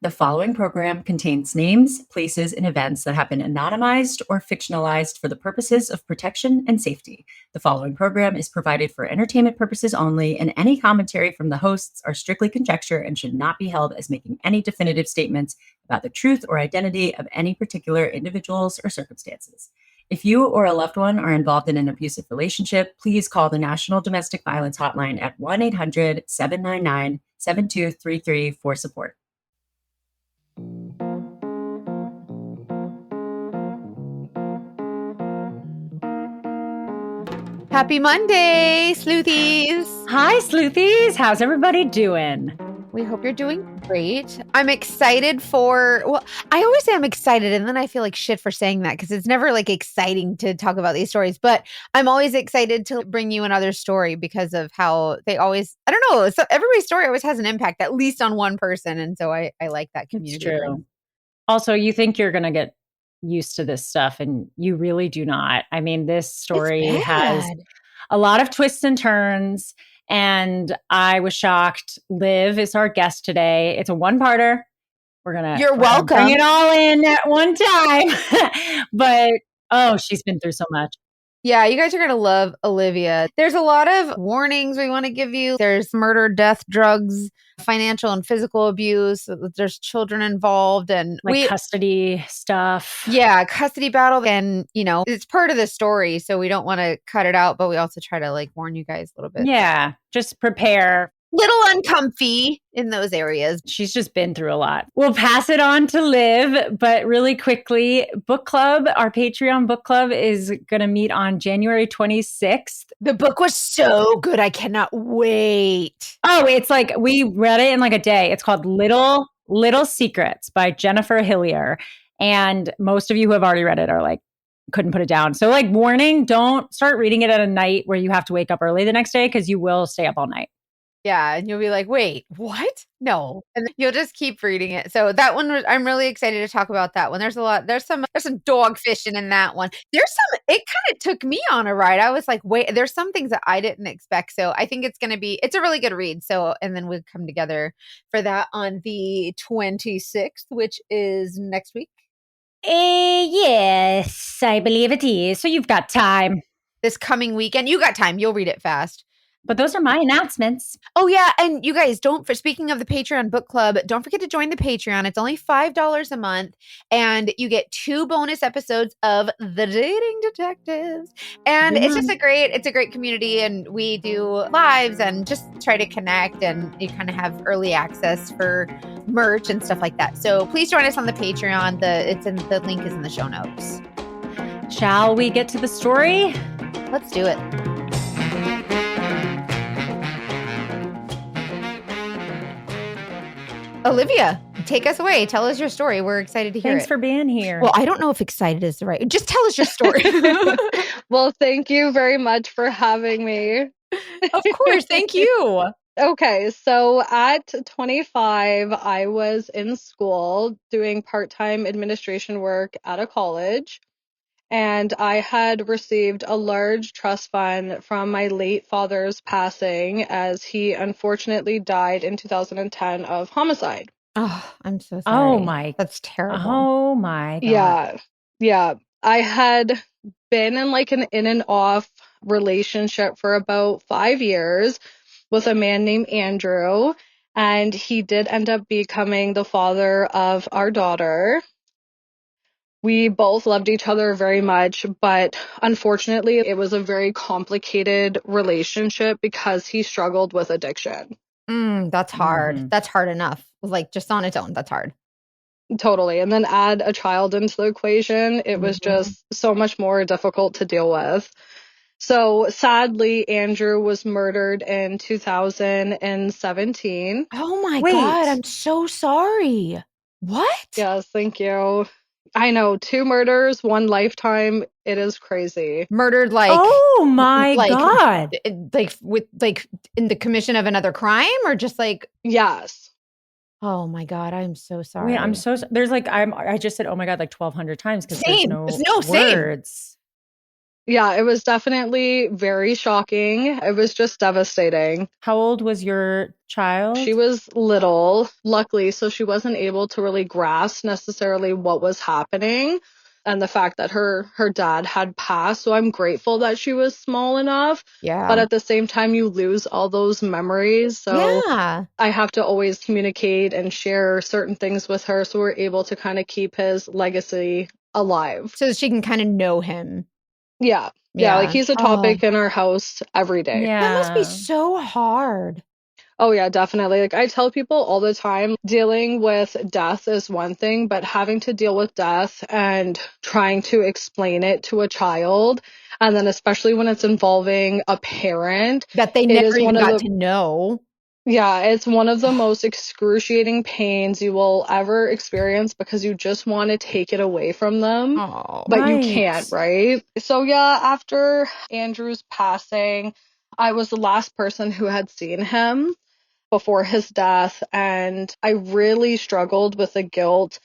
The following program contains names, places, and events that have been anonymized or fictionalized for the purposes of protection and safety. The following program is provided for entertainment purposes only, and any commentary from the hosts are strictly conjecture and should not be held as making any definitive statements about the truth or identity of any particular individuals or circumstances. If you or a loved one are involved in an abusive relationship, please call the National Domestic Violence Hotline at 1-800-799-7233 for support. Happy Monday, Sleuthies! Hi, Sleuthies! How's everybody doing? We hope you're doing great. I'm excited I always say I'm excited, and then I feel like shit for saying that because it's never like exciting to talk about these stories. But I'm always excited to bring you another story because of how they always, I don't know, so everybody's story always has an impact, at least on one person. And so I like that community. It's true. Also, you think you're going to get used to this stuff, and you really do not. I mean, this story has a lot of twists and turns, and I was shocked. Liv is our guest today. It's a one-parter. You're welcome. Bring it all in at one time. But, she's been through so much. Yeah, you guys are going to love Olivia. There's a lot of warnings we want to give you. There's murder, death, drugs, financial and physical abuse. There's children involved and custody stuff. Yeah, custody battle. And, it's part of the story. So we don't want to cut it out, but we also try to warn you guys a little bit. Yeah, just prepare. Little uncomfy in those areas. She's just been through a lot. We'll pass it on to Liv, but really quickly, book club, our Patreon book club is going to meet on January 26th. The book was so good. I cannot wait. Oh, it's we read it in a day. It's called Little Secrets by Jennifer Hillier. And most of you who have already read it are couldn't put it down. So warning, don't start reading it at a night where you have to wake up early the next day because you will stay up all night. Yeah, and you'll be like, wait, what? No. And you'll just keep reading it. So that one, I'm really excited to talk about that one. There's some dog fishing in that one. It kind of took me on a ride. I was like, wait, there's some things that I didn't expect. So I think it's a really good read. So, and then we'll come together for that on the 26th, which is next week. Yes, I believe it is. So you've got time. This coming weekend, you got time. You'll read it fast. But those are my announcements. Oh, yeah. And you guys, speaking of the Patreon book club, don't forget to join the Patreon. It's only $5 a month. And you get 2 bonus episodes of The Dating Detectives. And it's just a great community. And we do lives and just try to connect. And you kind of have early access for merch and stuff like that. So please join us on the Patreon. The link is in the show notes. Shall we get to the story? Let's do it. Olivia, take us away. Tell us your story. We're excited to hear Thanks for being here. Well, I don't know if excited is the right. Just tell us your story. Well, thank you very much for having me. Of course. Thank you. Okay. So at 25, I was in school doing part-time administration work at a college. And I had received a large trust fund from my late father's passing, as he unfortunately died in 2010 of homicide. Oh, I'm so sorry. That's terrible. Oh my God. Yeah. I had been in an in and off relationship for about 5 years with a man named Andrew, and he did end up becoming the father of our daughter. We both loved each other very much, but unfortunately, it was a very complicated relationship because he struggled with addiction. That's hard. Mm-hmm. That's hard enough. Just on its own, that's hard. Totally. And then add a child into the equation. It was just so much more difficult to deal with. So sadly, Andrew was murdered in 2017. Oh my God. I'm so sorry. What? Yes, thank you. I know, 2 murders, 1 lifetime. It is crazy. Murdered oh my God. With in the commission of another crime, or just yes. Oh my God, I'm so sorry. Wait, I'm so there's I just said oh my God 1,200 times because there's no words. Yeah, it was definitely very shocking. It was just devastating. How old was your child? She was little, luckily, so she wasn't able to really grasp necessarily what was happening and the fact that her dad had passed. So I'm grateful that she was small enough, but Yeah. at the same time you lose all those memories. So Yeah. I have to always communicate and share certain things with her so we're able to kind of keep his legacy alive. So she can kind of know him. Yeah. Yeah, like Yeah. he's a Oh, topic in our house every day. that must be Yeah. so hard. Oh, yeah, definitely. Like I tell people all the time, dealing with death is one thing, but having to deal with death and trying to explain it to a child, and then especially when it's involving a parent, That they it never is one even of got the, to know. yeah, it's one of the most excruciating pains you will ever experience because you just want to take it away from them, Oh. but you Right. can't, right? So, yeah, after Andrew's passing, I was the last person who had seen him before his death. And I really struggled with the guilt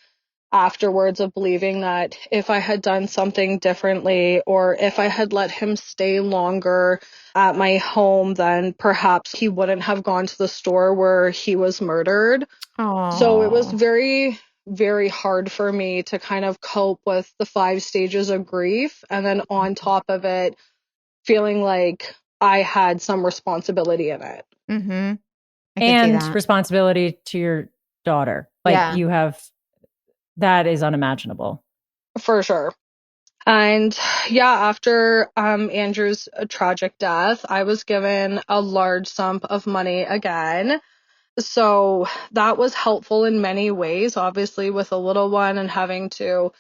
afterwards of believing that if I had done something differently or if I had let him stay longer at my home, then perhaps he wouldn't have gone to the store where he was murdered. So it was Oh. very, very hard for me to kind of cope with the 5 stages of grief. And then on top of it, feeling like I had some responsibility in it. Mm-hmm. I could see And that. responsibility to your daughter. Like Yeah. you have, that is unimaginable. For sure. And yeah, after Andrew's tragic death, I was given a large sum of money again. So that was helpful in many ways, obviously, with a little one and having to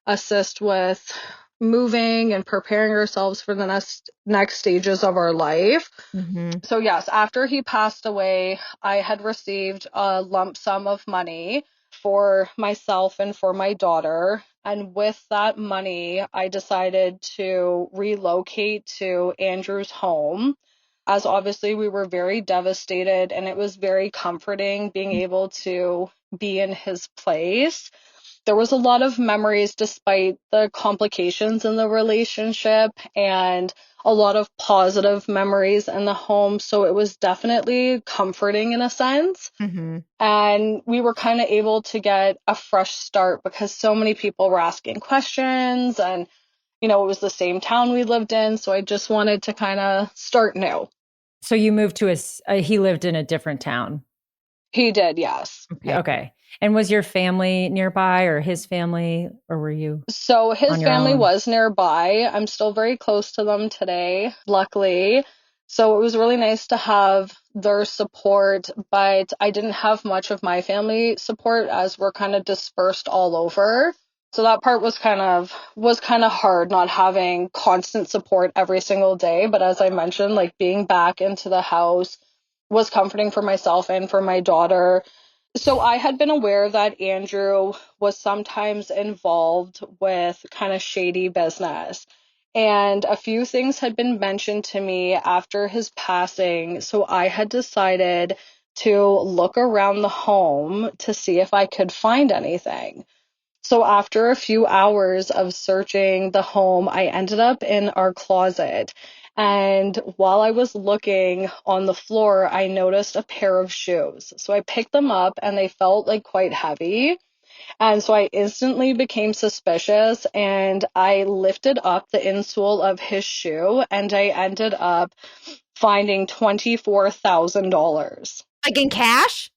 assist with moving and preparing ourselves for the next stages of our life. Mm-hmm. So yes, after he passed away, I had received a lump sum of money for myself and for my daughter. And with that money, I decided to relocate to Andrew's home, as obviously we were very devastated and it was very comforting being able to be in his place. There was a lot of memories despite the complications in the relationship and a lot of positive memories in the home. So it was definitely comforting in a sense. Mm-hmm. And we were kind of able to get a fresh start because so many people were asking questions and, it was the same town we lived in. So I just wanted to kind of start new. So you moved to he lived in a different town. He did, yes. Okay. Okay. And was your family nearby or his family, or were you So his on your family own? was nearby. I'm still very close to them today, luckily. So it was really nice to have their support, but I didn't have much of my family support as we're kind of dispersed all over. So that part was kind of hard not having constant support every single day, but as I mentioned, like being back into the house was comforting for myself and for my daughter. So I had been aware that Andrew was sometimes involved with kind of shady business. And a few things had been mentioned to me after his passing. So I had decided to look around the home to see if I could find anything. So after a few hours of searching the home, I ended up in our closet. And while I was looking on the floor, I noticed a pair of shoes. So I picked them up and they felt like quite heavy. And so I instantly became suspicious and I lifted up the insole of his shoe and I ended up finding $24,000. Like in cash?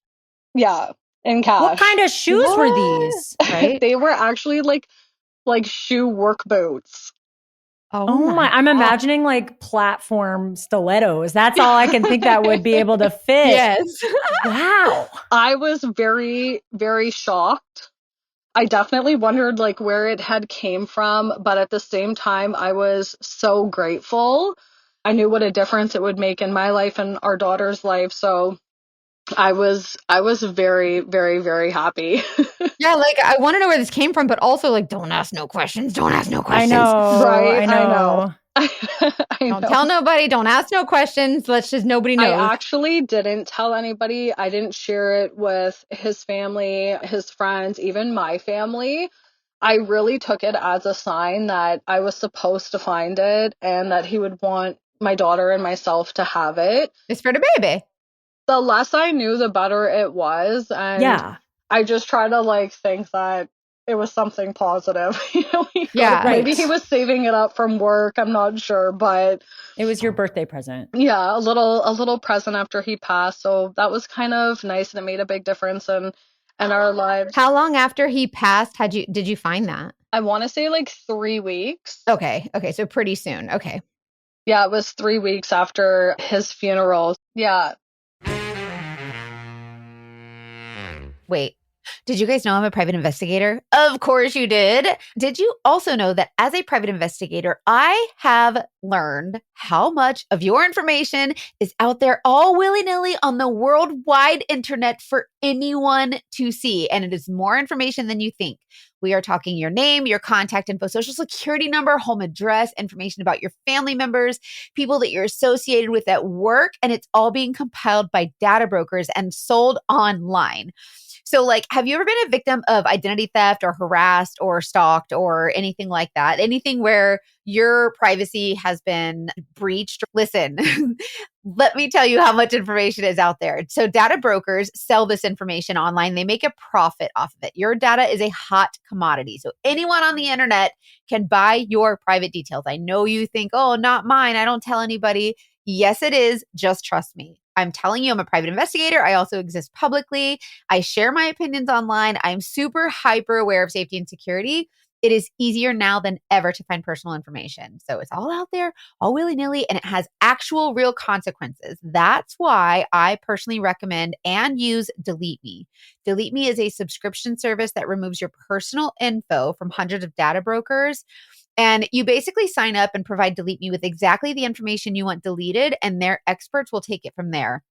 Yeah, in What cash. kind of shoes were What? these? Right? They were actually like shoe work boots. Oh Oh my, my I'm God. imagining like platform stilettos. That's all I can think that would be able to fit. Yes. Wow. I was very, very shocked. I definitely wondered like where it had came from, but at the same time, I was so grateful. I knew what a difference it would make in my life and our daughter's life. So I was very, very, very happy. Yeah, like I want to know where this came from, but also like don't ask no questions. Don't ask no I questions. know. Right? I I know. know. I Don't know. tell nobody. Don't ask no questions. Let's just nobody I knows. actually didn't tell anybody. I didn't share it with his family, his friends, even my family. I really took it as a sign that I was supposed to find it and that he would want my daughter and myself to have it. It's for the baby. The less I knew, the better it was. And Yeah. I just try to like think that it was something positive. Yeah. Maybe Right. he was saving it up from work. I'm not sure, but It was your birthday present. yeah, a little present after he passed. So that was kind of nice, and it made a big difference in our lives. How long after he passed did you find that? I want to say like 3 weeks. Okay. Okay. So pretty soon. Okay. Yeah, it was 3 weeks after his funeral. Yeah. Wait. Did you guys know I'm a private investigator? Of course you did. Did you also know that as a private investigator, I have learned how much of your information is out there all willy-nilly on the worldwide internet for anyone to see? And it is more information than you think. We are talking your name, your contact info, social security number, home address, information about your family members, people that you're associated with at work, and it's all being compiled by data brokers and sold online. So, like, have you ever been a victim of identity theft or harassed or stalked or anything like that? Anything where your privacy has been breached? Listen, let me tell you how much information is out there. So, data brokers sell this information online. They make a profit off of it. Your data is a hot commodity. So, anyone on the internet can buy your private details. I know you think, oh, not mine. I don't tell anybody. Yes, it is. Just trust me. I'm telling you, I'm a private investigator. I also exist publicly. I share my opinions online. I'm super hyper aware of safety and security. It is easier now than ever to find personal information. So it's all out there, all willy-nilly, and it has actual real consequences. That's why I personally recommend and use Delete Me. Delete Me is a subscription service that removes your personal info from hundreds of data brokers. And you basically sign up and provide Delete Me with exactly the information you want deleted, and their experts will take it from there.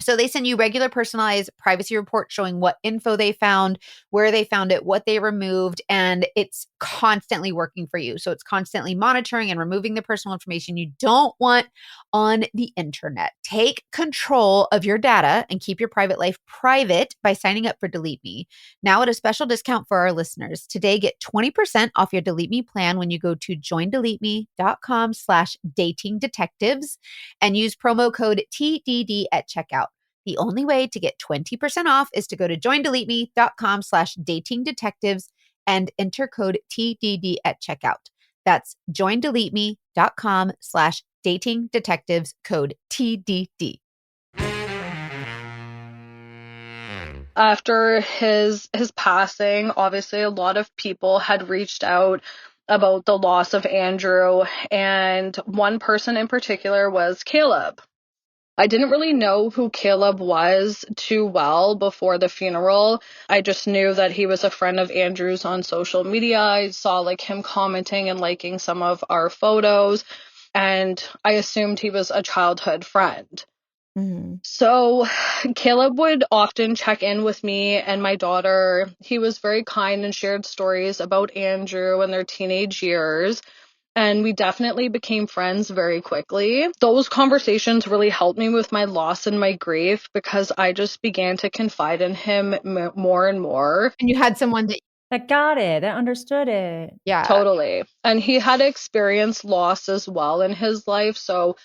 So they send you regular personalized privacy reports showing what info they found, where they found it, what they removed, and it's constantly working for you. So it's constantly monitoring and removing the personal information you don't want on the internet. Take control of your data and keep your private life private by signing up for Delete Me. Now at a special discount for our listeners. Today, get 20% off your Delete Me plan when you go to joindeleteme.com/datingdetectives and use promo code TDD at checkout. The only way to get 20% off is to go to joindeleteme.com/datingdetectives and enter code TDD at checkout. That's joindeleteme.com/datingdetectives, code TDD. After his passing, obviously a lot of people had reached out about the loss of Andrew, and one person in particular was Caleb. I didn't really know who Caleb was too well before the funeral. I just knew that he was a friend of Andrew's on social media. I saw like him commenting and liking some of our photos, and I assumed he was a childhood friend. Mm-hmm. So Caleb would often check in with me and my daughter. He was very kind and shared stories about Andrew and their teenage years. And we definitely became friends very quickly. Those conversations really helped me with my loss and my grief because I just began to confide in him more and more. And you had someone That got it, that understood it. yeah. Totally. And he had experienced loss as well in his life. So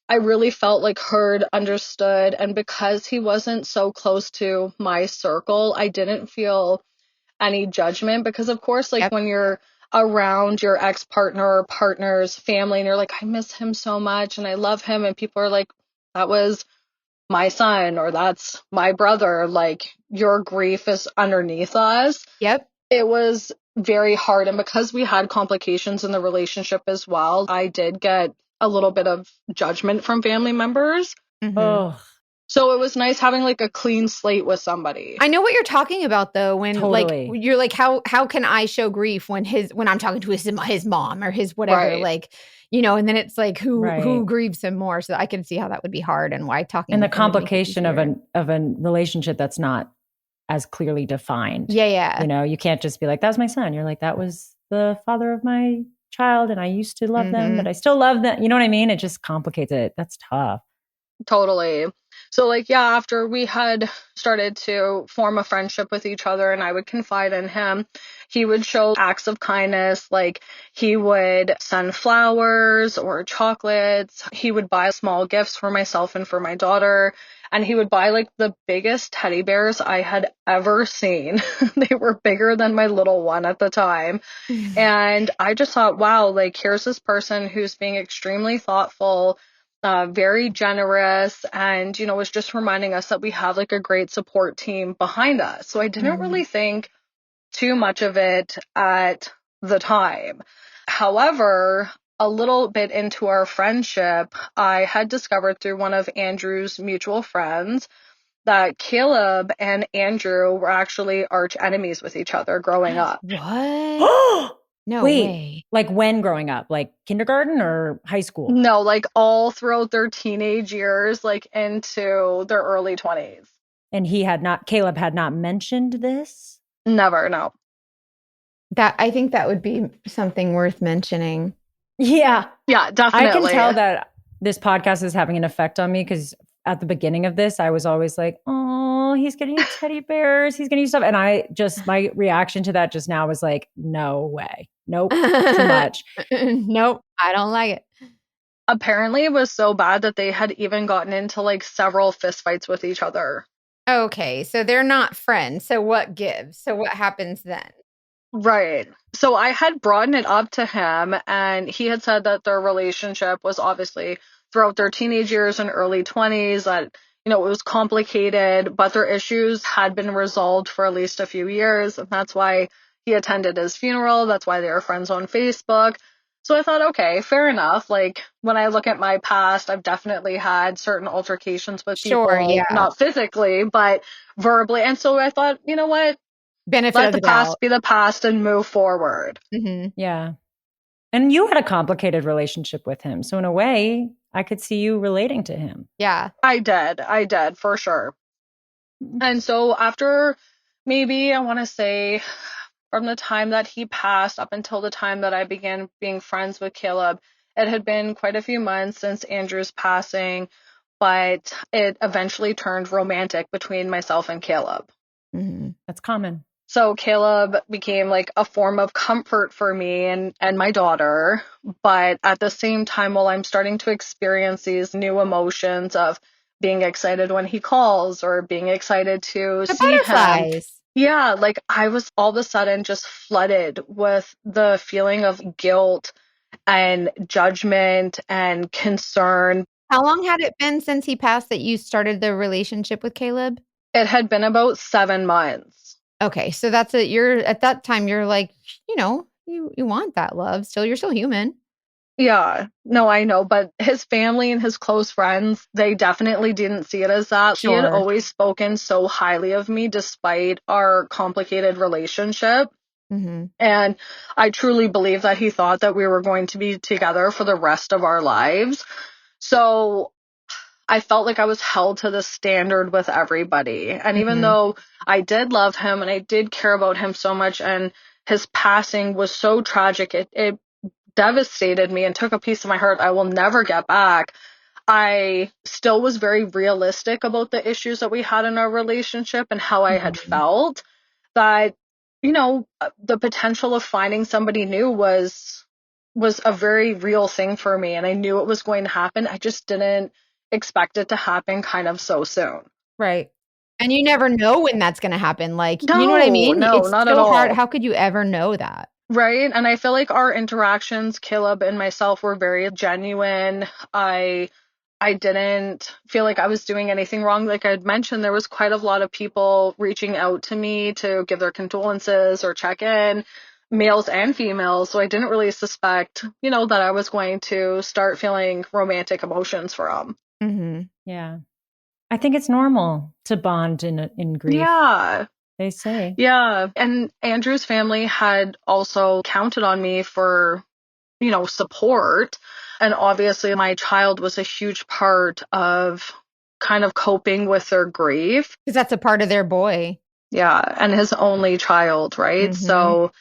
I really felt like heard, understood. And because he wasn't so close to my circle, I didn't feel any judgment because, of course, like Yep. when you're around your ex-partner or partner's family and you're like, I miss him so much and I love him. And people are like, that was my son or that's my brother. Like your grief is underneath us. Yep. It was very hard. And because we had complications in the relationship as well, I did get a little bit of judgment from family members. Mm-hmm. Oh, So it was nice having like a clean slate with somebody. I know what you're talking about though, when Totally. like you're like, how can I show grief when I'm talking to his mom or his whatever, Right. like, you know, and then it's like who Right. grieves him more. So I can see how that would be hard and why talking and the with him would make it complication of easier. a relationship that's not as clearly defined. Yeah. You know, you can't just be like, that was my son. You're like, that was the father of my child and I used to love them, Mhm. but I still love them. You know what I mean? It just complicates it. That's tough. Totally. So, like, yeah, after we had started to form a friendship with each other and I would confide in him, he would show acts of kindness. Like, he would send flowers or chocolates. He would buy small gifts for myself and for my daughter. And he would buy like the biggest teddy bears I had ever seen. They were bigger than my little one at the time. And I just thought, wow, like, here's this person who's being extremely thoughtful, very generous, and, was just reminding us that we have like a great support team behind us. So I didn't really think too much of it at the time. However, a little bit into our friendship, I had discovered through one of Andrew's mutual friends that Caleb and Andrew were actually arch enemies with each other growing up. What? No Wait, way. like when growing up? Like kindergarten or high school? No, like all throughout their teenage years, like into their early 20s. And Caleb had not mentioned this? Never, no. I think that would be something worth mentioning. Yeah. Yeah, I definitely. can tell that this podcast is having an effect on me because at the beginning of this, I was always like, oh, he's getting you teddy bears. He's getting you stuff. And my reaction to that just now was like, no way. Nope. Too much. Nope. I don't like it. Apparently, it was so bad that they had even gotten into like several fistfights with each other. Okay. So they're not friends. So what gives? So what happens then? Right. So I had brought it up to him, and he had said that their relationship was obviously throughout their teenage years and early 20s, that, it was complicated, but their issues had been resolved for at least a few years. And that's why he attended his funeral. That's why they were friends on Facebook. So I thought, okay, fair enough. Like, when I look at my past, I've definitely had certain altercations with Sure, people, yeah. not physically, but verbally. And so I thought, you know what? Benefit Let of the the past doubt. be the past and move forward. Mm-hmm. Yeah. And you had a complicated relationship with him. So in a way, I could see you relating to him. Yeah. I did for sure. And so after maybe I want to say from the time that he passed up until the time that I began being friends with Caleb, it had been quite a few months since Andrew's passing, but it eventually turned romantic between myself and Caleb. Mm-hmm. That's common. So Caleb became like a form of comfort for me and my daughter. But at the same time, while I'm starting to experience these new emotions of being excited when he calls or being excited to The see him. butterflies. Yeah, like I was all of a sudden just flooded with the feeling of guilt and judgment and concern. How long had it been since he passed that you started the relationship with Caleb? It had been about 7 months. Okay, so that's it. You're at that time. You're like, you want that love. You're still human. Yeah, no, I know, but his family and his close friends, they definitely didn't see it as that. He had Sure. always spoken so highly of me despite our complicated relationship. Mm-hmm. And I truly believe that he thought that we were going to be together for the rest of our lives. So I felt like I was held to the standard with everybody. And even though I did love him and I did care about him so much, and his passing was so tragic, it devastated me and took a piece of my heart I will never get back. I still was very realistic about the issues that we had in our relationship and how I had felt that, the potential of finding somebody new was a very real thing for me. And I knew it was going to happen. I just didn't expect it to happen kind of so soon. Right. And you never know when that's going to happen. Like, No, you know what I mean? no, It's not so at all. hard. How could you ever know that? Right. And I feel like our interactions, Caleb and myself, were very genuine. I didn't feel like I was doing anything wrong. Like I'd mentioned, there was quite a lot of people reaching out to me to give their condolences or check in, males and females. So I didn't really suspect, that I was going to start feeling romantic emotions for them. Mm-hmm. Yeah. I think it's normal to bond in grief. Yeah. They say. Yeah. And Andrew's family had also counted on me for, support. And obviously my child was a huge part of kind of coping with their grief. Because that's a part of their boy. Yeah. And his only child, right? Mm-hmm. So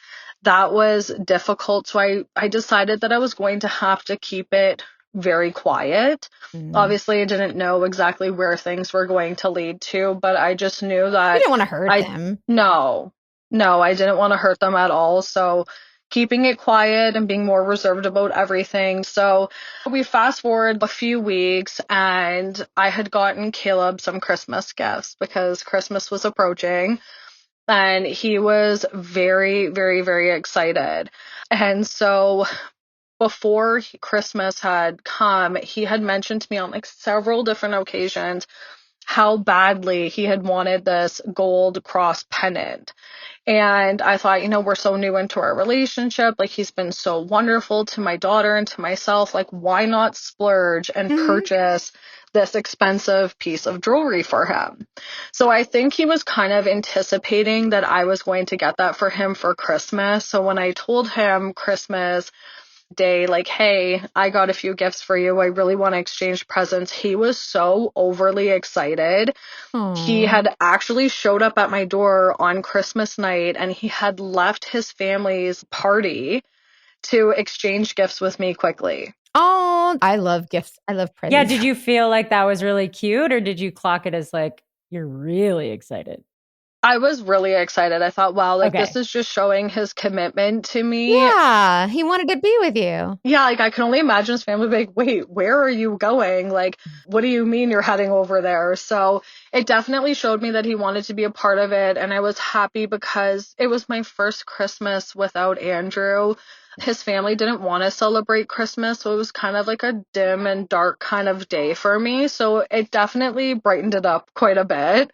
that was difficult. So I decided that I was going to have to keep it very quiet. Mm. Obviously, I didn't know exactly where things were going to lead to, but I just knew You that didn't want to hurt them. no, I didn't want to hurt them at all. So keeping it quiet and being more reserved about everything. So we fast forward a few weeks and I had gotten Caleb some Christmas gifts because Christmas was approaching and he was very, very, very excited. And so before Christmas had come, he had mentioned to me on like several different occasions how badly he had wanted this gold cross pennant. And I thought, we're so new into our relationship. Like, he's been so wonderful to my daughter and to myself. Like, why not splurge and purchase this expensive piece of jewelry for him? So I think he was kind of anticipating that I was going to get that for him for Christmas. So when I told him Christmas Day, like, hey, I got a few gifts for you, I really want to exchange presents, he was so overly excited. He had actually showed up at my door on Christmas night and he had left his family's party to exchange gifts with me quickly. Oh, I love gifts. I love presents. Yeah. Did you feel like that was really cute, or did you clock it as like, you're really excited? I was really excited. I thought, wow, like Okay. this is just showing his commitment to me. Yeah, he wanted to be with you. Yeah, like I can only imagine his family being like, wait, where are you going? Like, what do you mean you're heading over there? So it definitely showed me that he wanted to be a part of it. And I was happy because it was my first Christmas without Andrew. His family didn't want to celebrate Christmas, so it was kind of like a dim and dark kind of day for me. So it definitely brightened it up quite a bit.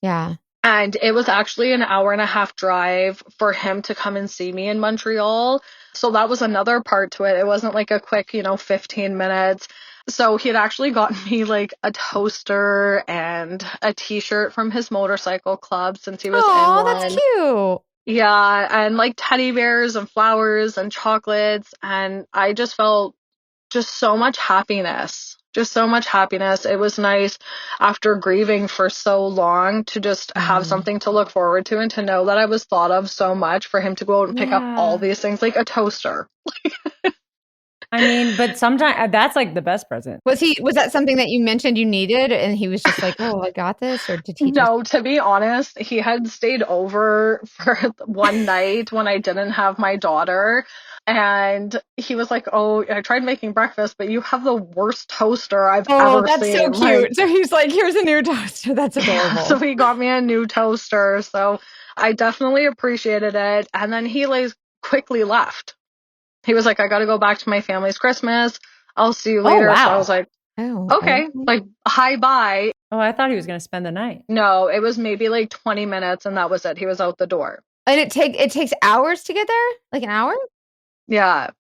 Yeah. And it was actually an hour and a half drive for him to come and see me in Montreal. So that was another part to it. It wasn't like a quick, 15 minutes. So he had actually gotten me like a toaster and a t-shirt from his motorcycle club since he was in Oh, one. that's cute. Yeah, and like teddy bears and flowers and chocolates. And I just felt just so much happiness. Just so much happiness. It was nice after grieving for so long to just have something to look forward to and to know that I was thought of so much for him to go out and pick up all these things like a toaster. I mean, but sometimes that's like the best present. Was that something that you mentioned you needed and he was just like, "Oh, I got this," or did he just No, to be honest, he had stayed over for one night when I didn't have my daughter. And he was like, oh, I tried making breakfast, but you have the worst toaster I've ever that's seen. so cute. Like, So he's like, "Here's a new toaster." That's adorable. so he got me a new toaster. So I definitely appreciated it. And then he like quickly left. He was like, I got to go back to my family's Christmas. I'll see you later. wow. So I was like, okay, like, hi, bye. Oh, I thought he was going to spend the night. No, it was maybe like 20 minutes and that was it. He was out the door. And it takes hours to get there? Like an hour? Yeah.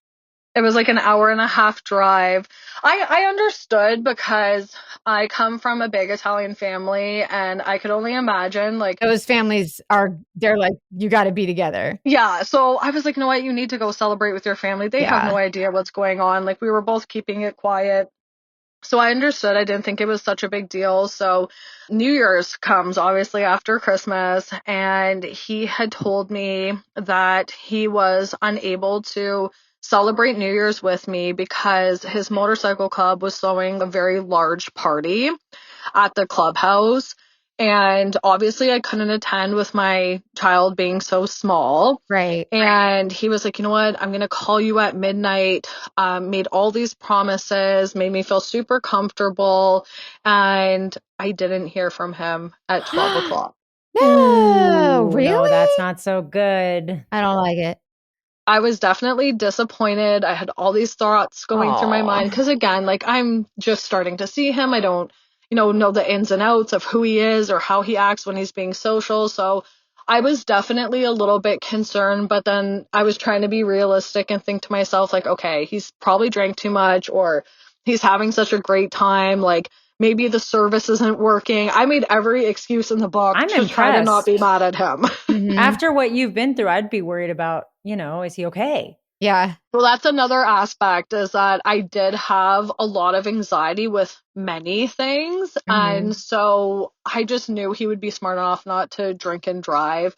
It was like an hour and a half drive. I understood because I come from a big Italian family and I could only imagine like Those families they're like, you got to be together. yeah. So I was like, no, what? You need to go celebrate with your family. They have Yeah. no idea what's going on. Like we were both keeping it quiet. So I understood. I didn't think it was such a big deal. So New Year's comes obviously after Christmas, and he had told me that he was unable to celebrate New Year's with me because his motorcycle club was throwing a very large party at the clubhouse. And obviously I couldn't attend with my child being so small. Right. And he was like, you know what? I'm going to call you at midnight. Made all these promises, made me feel super comfortable. And I didn't hear from him at 12 o'clock. No, Ooh, really? No, that's not so good. I don't like it. I was definitely disappointed. I had all these thoughts going through my Aw. mind because, again, like I'm just starting to see him. I don't, know the ins and outs of who he is or how he acts when he's being social. So I was definitely a little bit concerned, but then I was trying to be realistic and think to myself, like, okay, he's probably drank too much or he's having such a great time. Like maybe the service isn't working. I made every excuse in the book I'm to try to not impressed. be mad at him. Mhm. After what you've been through, I'd be worried about, is he okay? Yeah. Well, that's another aspect is that I did have a lot of anxiety with many things. And so I just knew he would be smart enough not to drink and drive.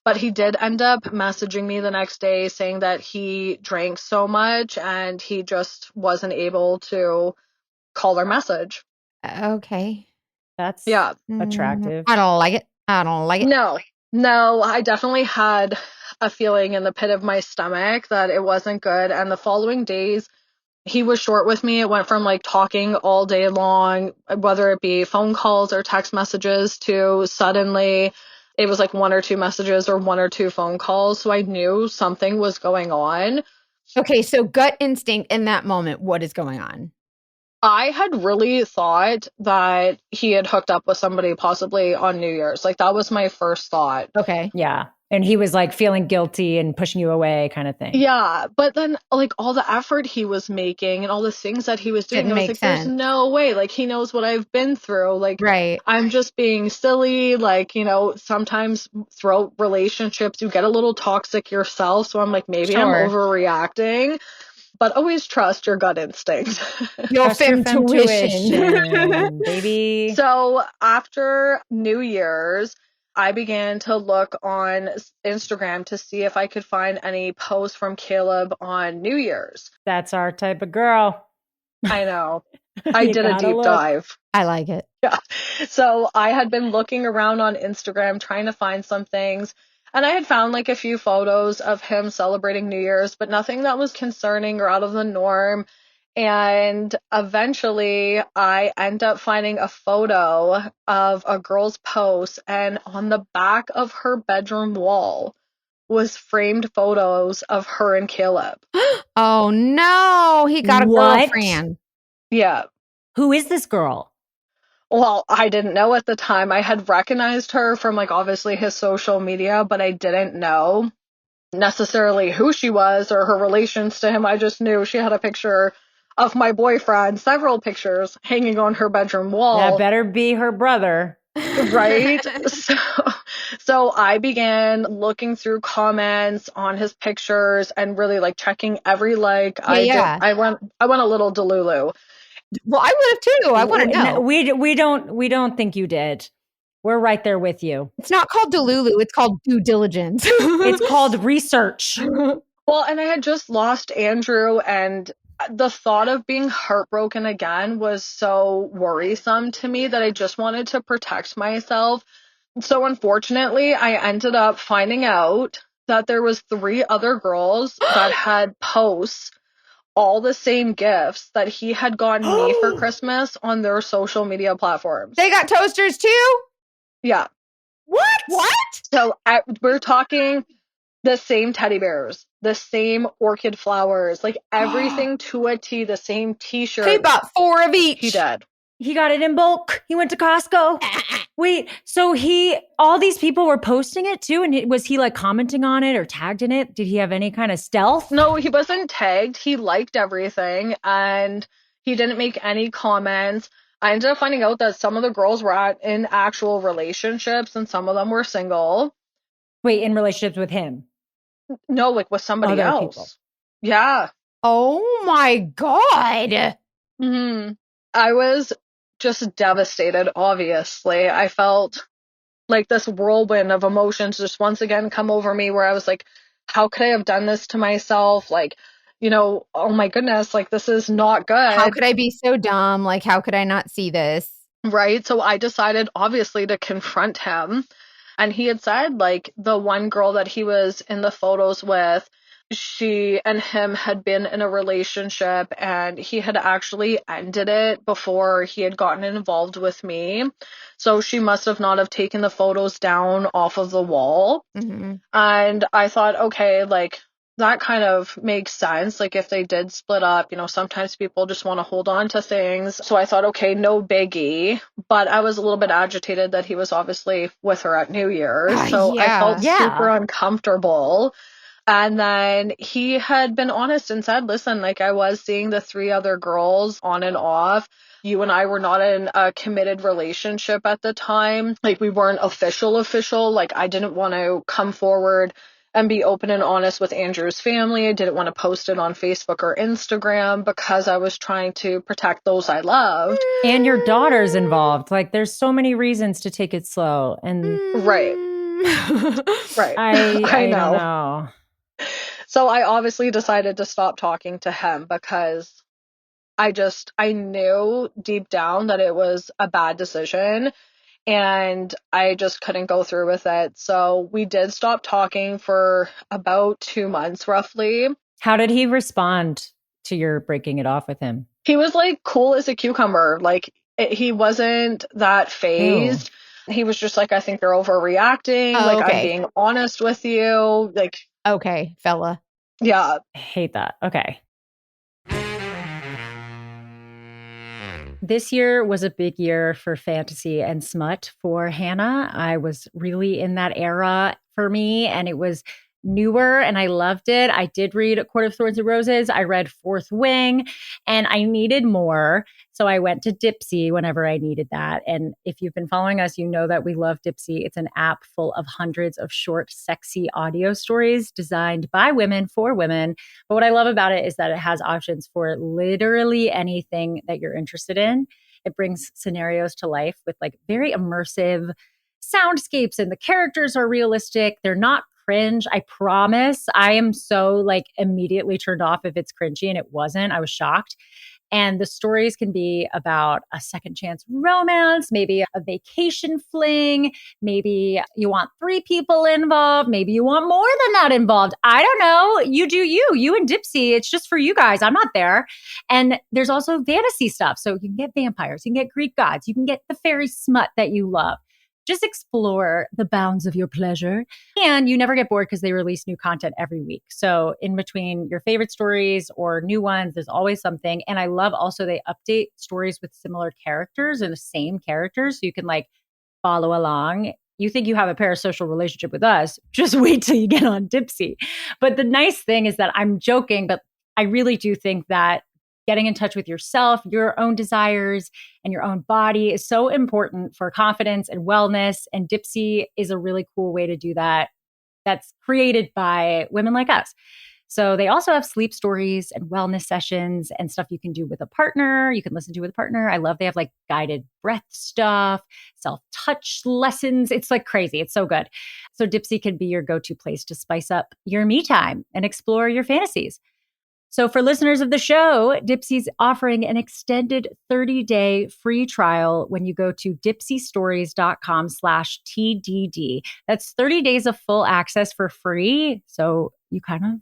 But he did end up messaging me the next day saying that he drank so much and he just wasn't able to call or message. Okay. That's Yeah. attractive. I don't like it. I don't like it. No, I definitely had a feeling in the pit of my stomach that it wasn't good. And the following days, he was short with me. It went from like talking all day long, whether it be phone calls or text messages, to suddenly it was like 1 or 2 messages or 1 or 2 phone calls. So I knew something was going on. Okay, so gut instinct in that moment, what is going on? I had really thought that he had hooked up with somebody possibly on New Year's. Like that was my first thought. Okay. Yeah. And he was like feeling guilty and pushing you away kind of thing. Yeah, but then like all the effort he was making and all the things that he was doing, Didn't I was make like, sense. there's no way. Like he knows what I've been through. Like Right. I'm just being silly. Like, you know, sometimes throughout relationships you get a little toxic yourself. So I'm like, maybe I'm Sure. overreacting. But always trust your gut instinct. Your Trust your femtuition. femtuition, baby. So after New Year's, I began to look on Instagram to see if I could find any posts from Caleb on New Year's. That's our type of girl. I know. I You did a gotta deep look. dive. I like it. Yeah. So I had been looking around on Instagram trying to find some things. And I had found like a few photos of him celebrating New Year's, but nothing that was concerning or out of the norm. And eventually I end up finding a photo of a girl's post, and on the back of her bedroom wall was framed photos of her and Caleb. Oh no, he got a What? girlfriend. Yeah. Who is this girl? Well, I didn't know at the time. I had recognized her from like obviously his social media, but I didn't know necessarily who she was or her relations to him. I just knew she had a picture of my boyfriend, several pictures hanging on her bedroom wall. That better be her brother. Right? So I began looking through comments on his pictures and really like checking every like. Yeah. I went a little delulu. Well, I would have too. I want to know. No, we don't think you did. We're right there with you. It's not called Delulu. It's called due diligence. It's called research. Well, and I had just lost Andrew, and the thought of being heartbroken again was so worrisome to me that I just wanted to protect myself. So unfortunately, I ended up finding out that there was 3 other girls that had posts, all the same gifts that he had gotten me for Christmas on their social media platforms. They got toasters too? Yeah. What? So we're talking the same teddy bears, the same orchid flowers, like everything to a T, the same t-shirt. He bought 4 of each. He did. He got it in bulk. He went to Costco. Wait, so all these people were posting it too? And was he like commenting on it or tagged in it? Did he have any kind of stealth? No, he wasn't tagged. He liked everything and he didn't make any comments. I ended up finding out that some of the girls were in actual relationships and some of them were single. Wait, in relationships with him? No, like with somebody Other else. people. Yeah. Oh my God. Mm-hmm. I was just devastated, obviously. I felt like this whirlwind of emotions just once again come over me where I was like, how could I have done this to myself? Like, you know, oh my goodness, like this is not good. How could I be so dumb? Like, how could I not see this? Right. So I decided obviously to confront him. And he had said like the one girl that he was in the photos with, she and him had been in a relationship and he had actually ended it before he had gotten involved with me. So she must have not have taken the photos down off of the wall. Mm-hmm. And I thought, okay, like that kind of makes sense. Like if they did split up, you know, sometimes people just want to hold on to things. So I thought, okay, no biggie. But I was a little bit agitated that he was obviously with her at New Year's. So I felt super uncomfortable. And then he had been honest and said, listen, like I was seeing the 3 other girls on and off. You and I were not in a committed relationship at the time. Like we weren't official. Like I didn't want to come forward and be open and honest with Andrew's family. I didn't want to post it on Facebook or Instagram because I was trying to protect those I loved. And your daughter's involved. Like there's so many reasons to take it slow. And Right. Right. I don't know. know. So I obviously decided to stop talking to him because I knew deep down that it was a bad decision and I just couldn't go through with it. So we did stop talking for about 2 months roughly. How did he respond to your breaking it off with him? He was like cool as a cucumber. Like he wasn't that phased. He was just like, I think you're overreacting. Oh, like, I'm okay. being honest with you. Like, Okay, fella. yeah. I hate that. Okay. This year was a big year for fantasy and smut for Hannah. I was really in that era for me, and it was newer and I loved it. I did read A Court of Thorns and Roses. I read Fourth Wing, and I needed more. So I went to Dipsy whenever I needed that. And if you've been following us, you know that we love Dipsy. It's an app full of hundreds of short, sexy audio stories designed by women for women. But what I love about it is that it has options for literally anything that you're interested in. It brings scenarios to life with like very immersive soundscapes, and the characters are realistic. They're not cringe. I promise. I am so like immediately turned off if it's cringy, and it wasn't. I was shocked. And the stories can be about a second chance romance, maybe a vacation fling, maybe you want 3 people involved, maybe you want more than that involved. I don't know. You do you and Dipsy. It's just for you guys. I'm not there. And there's also fantasy stuff. So you can get vampires, you can get Greek gods, you can get the fairy smut that you love. Just explore the bounds of your pleasure. And you never get bored because they release new content every week. So in between your favorite stories or new ones, there's always something. And I love also they update stories with similar characters and the same characters. So you can like follow along. You think you have a parasocial relationship with us, just wait till you get on Dipsy. But the nice thing is that I'm joking, but I really do think that getting in touch with yourself, your own desires, and your own body is so important for confidence and wellness. And Dipsy is a really cool way to do that. That's created by women like us. So they also have sleep stories and wellness sessions and stuff you can do with a partner. You can listen to with a partner. I love they have like guided breath stuff, self-touch lessons. It's like crazy. It's so good. So Dipsy can be your go-to place to spice up your me time and explore your fantasies. So for listeners of the show, Dipsy's offering an extended 30-day free trial when you go to dipsystories.com/TDD. That's 30 days of full access for free. So you kind of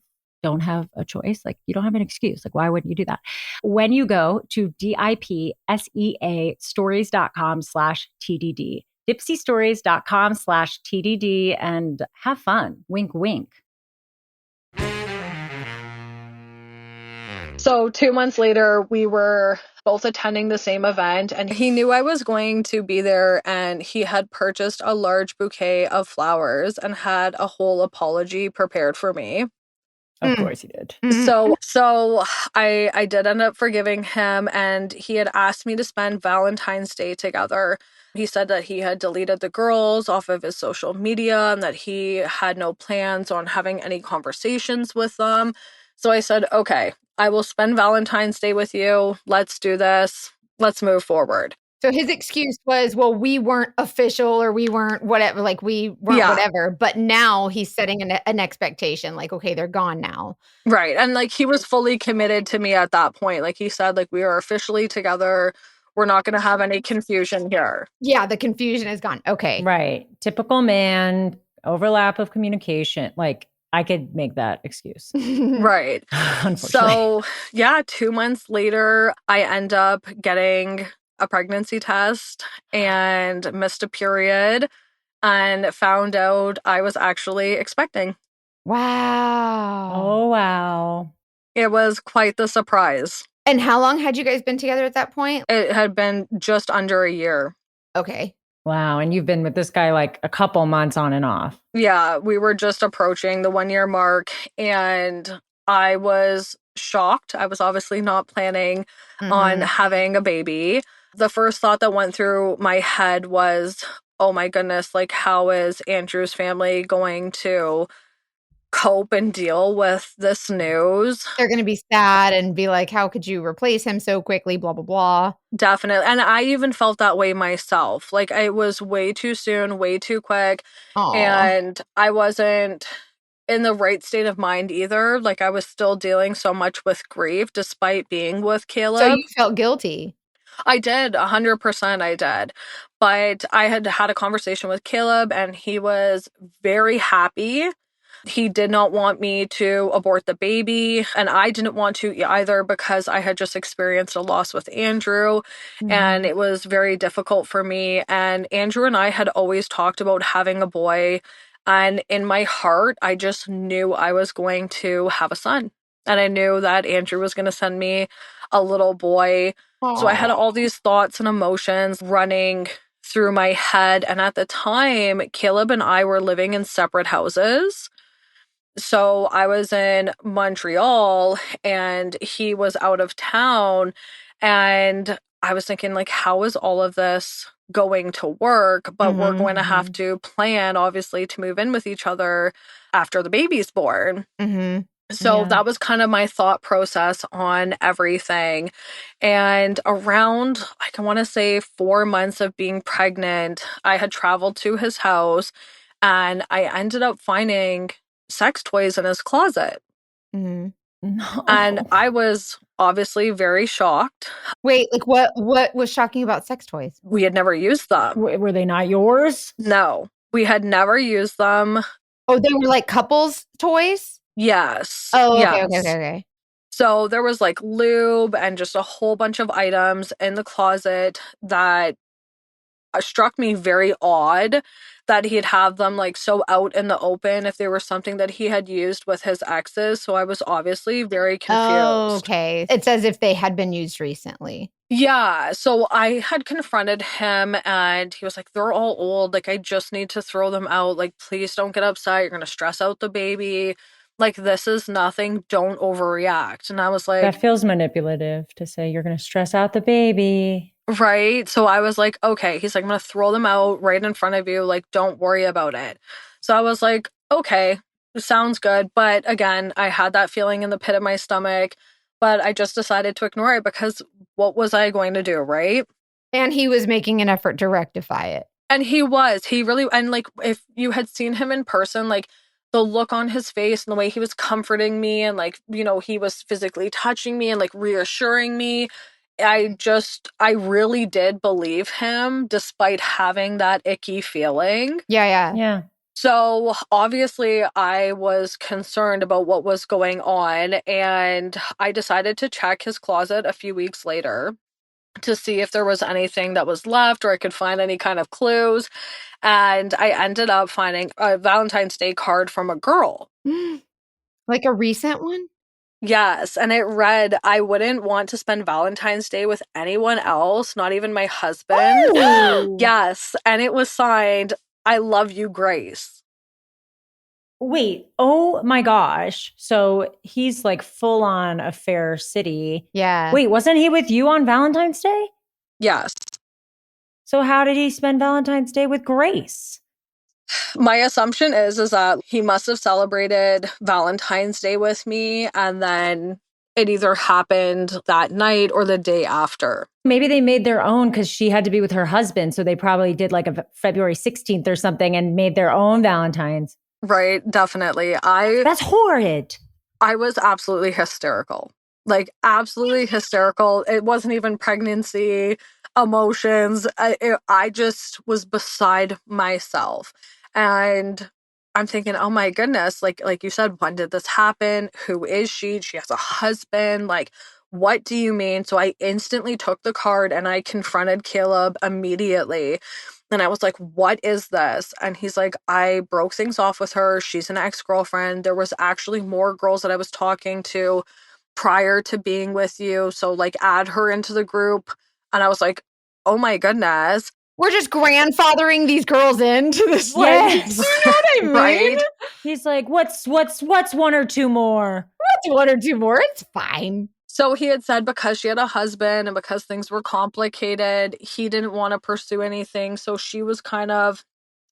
don't have a choice. Like you don't have an excuse. Like why wouldn't you do that? When you go to DIPSEA stories.com/TDD, dipsystories.com/TDD, and have fun. Wink, wink. So 2 months later, we were both attending the same event, and he knew I was going to be there, and he had purchased a large bouquet of flowers and had a whole apology prepared for me. Of course he did. So I did end up forgiving him, and he had asked me to spend Valentine's Day together. He said that he had deleted the girls off of his social media and that he had no plans on having any conversations with them. So I said, okay, I will spend Valentine's Day with you. Let's do this. Let's move forward. So his excuse was, well, we weren't official or we weren't whatever, like we weren't whatever. But now he's setting an expectation like, okay, they're gone now. Right. And like he was fully committed to me at that point. Like he said, like we are officially together. We're not going to have any confusion here. Yeah, the confusion is gone. Okay. Right. Typical man, overlap of communication. Like I could make that excuse. Right. Unfortunately. So yeah, 2 months later, I end up getting a pregnancy test and missed a period and found out I was actually expecting. Wow. Oh, wow. It was quite the surprise. And how long had you guys been together at that point? It had been just under a year. Okay. Wow. And you've been with this guy like a couple months on and off. Yeah, we were just approaching the 1 year mark and I was shocked. I was obviously not planning on having a baby. The first thought that went through my head was, oh my goodness, like how is Andrew's family going to cope and deal with this news. They're going to be sad and be like, how could you replace him so quickly? Blah, blah, blah. Definitely. And I even felt that way myself. Like, it was way too soon, way too quick. Aw. And I wasn't in the right state of mind either. Like, I was still dealing so much with grief despite being with Caleb. So you felt guilty. I did, 100% I did. But I had had a conversation with Caleb and he was very happy. He did not want me to abort the baby, and I didn't want to either because I had just experienced a loss with Andrew, and it was very difficult for me. And Andrew and I had always talked about having a boy, and in my heart, I just knew I was going to have a son. And I knew that Andrew was going to send me a little boy. So I had all these thoughts and emotions running through my head. And at the time, Caleb and I were living in separate houses. So I was in Montreal and he was out of town. And I was thinking, like, how is all of this going to work? But we're going to have to plan, obviously, to move in with each other after the baby's born. So that was kind of my thought process on everything. And around, like, I want to say 4 months of being pregnant, I had traveled to his house and I ended up finding sex toys in his closet. No. And I was obviously very shocked. Wait, like what was shocking about sex toys? We had never used them. Were they not yours? No, we had never used them. Oh, they were like couples toys? Yes. Oh, okay, yes. okay. So there was like lube and just a whole bunch of items in the closet that struck me very odd that he'd have them like so out in the open if they were something that he had used with his exes. So I was obviously very confused. Oh, okay. It's as if they had been used recently. Yeah. So I had confronted him and he was like, they're all old. Like, I just need to throw them out. Like, please don't get upset. You're going to stress out the baby. Like, this is nothing. Don't overreact. And I was like, that feels manipulative to say you're going to stress out the baby. Right. So I was like, okay. He's like, I'm going to throw them out right in front of you. Like, don't worry about it. So I was like, okay, sounds good. But again, I had that feeling in the pit of my stomach, but I just decided to ignore it because what was I going to do? Right. And he was making an effort to rectify it. And he really, and like, if you had seen him in person, like the look on his face and the way he was comforting me and like, you know, he was physically touching me and like reassuring me. I really did believe him despite having that icky feeling. Yeah. So obviously I was concerned about what was going on and I decided to check his closet a few weeks later to see if there was anything that was left or I could find any kind of clues. And I ended up finding a Valentine's Day card from a girl. Like a recent one? Yes, and it read, I wouldn't want to spend Valentine's Day with anyone else, not even my husband. Oh. Yes, and it was signed, I love you, Grace. Wait, oh my gosh. So he's like full on affair city. Yeah. Wait, wasn't he with you on Valentine's Day? Yes. So how did he spend Valentine's Day with Grace? My assumption is that he must have celebrated Valentine's Day with me and then it either happened that night or the day after. Maybe they made their own because she had to be with her husband. So they probably did like a February 16th or something and made their own Valentine's. Right, definitely. That's horrid. I was absolutely hysterical. Like, absolutely hysterical. It wasn't even pregnancy, emotions. I just was beside myself. And I'm thinking, oh my goodness, like you said, when did this happen? Who is she? She has a husband. Like, what do you mean? So I instantly took the card and I confronted Caleb immediately. And I was like, what is this? And he's like, I broke things off with her. She's an ex-girlfriend. There was actually more girls that I was talking to prior to being with you. So like add her into the group. And I was like, oh my goodness. We're just grandfathering these girls into this Yes. like, you know what I mean? Right? He's like, what's one or two more? What's one or two more? It's fine. So he had said because she had a husband and because things were complicated, he didn't want to pursue anything. So she was kind of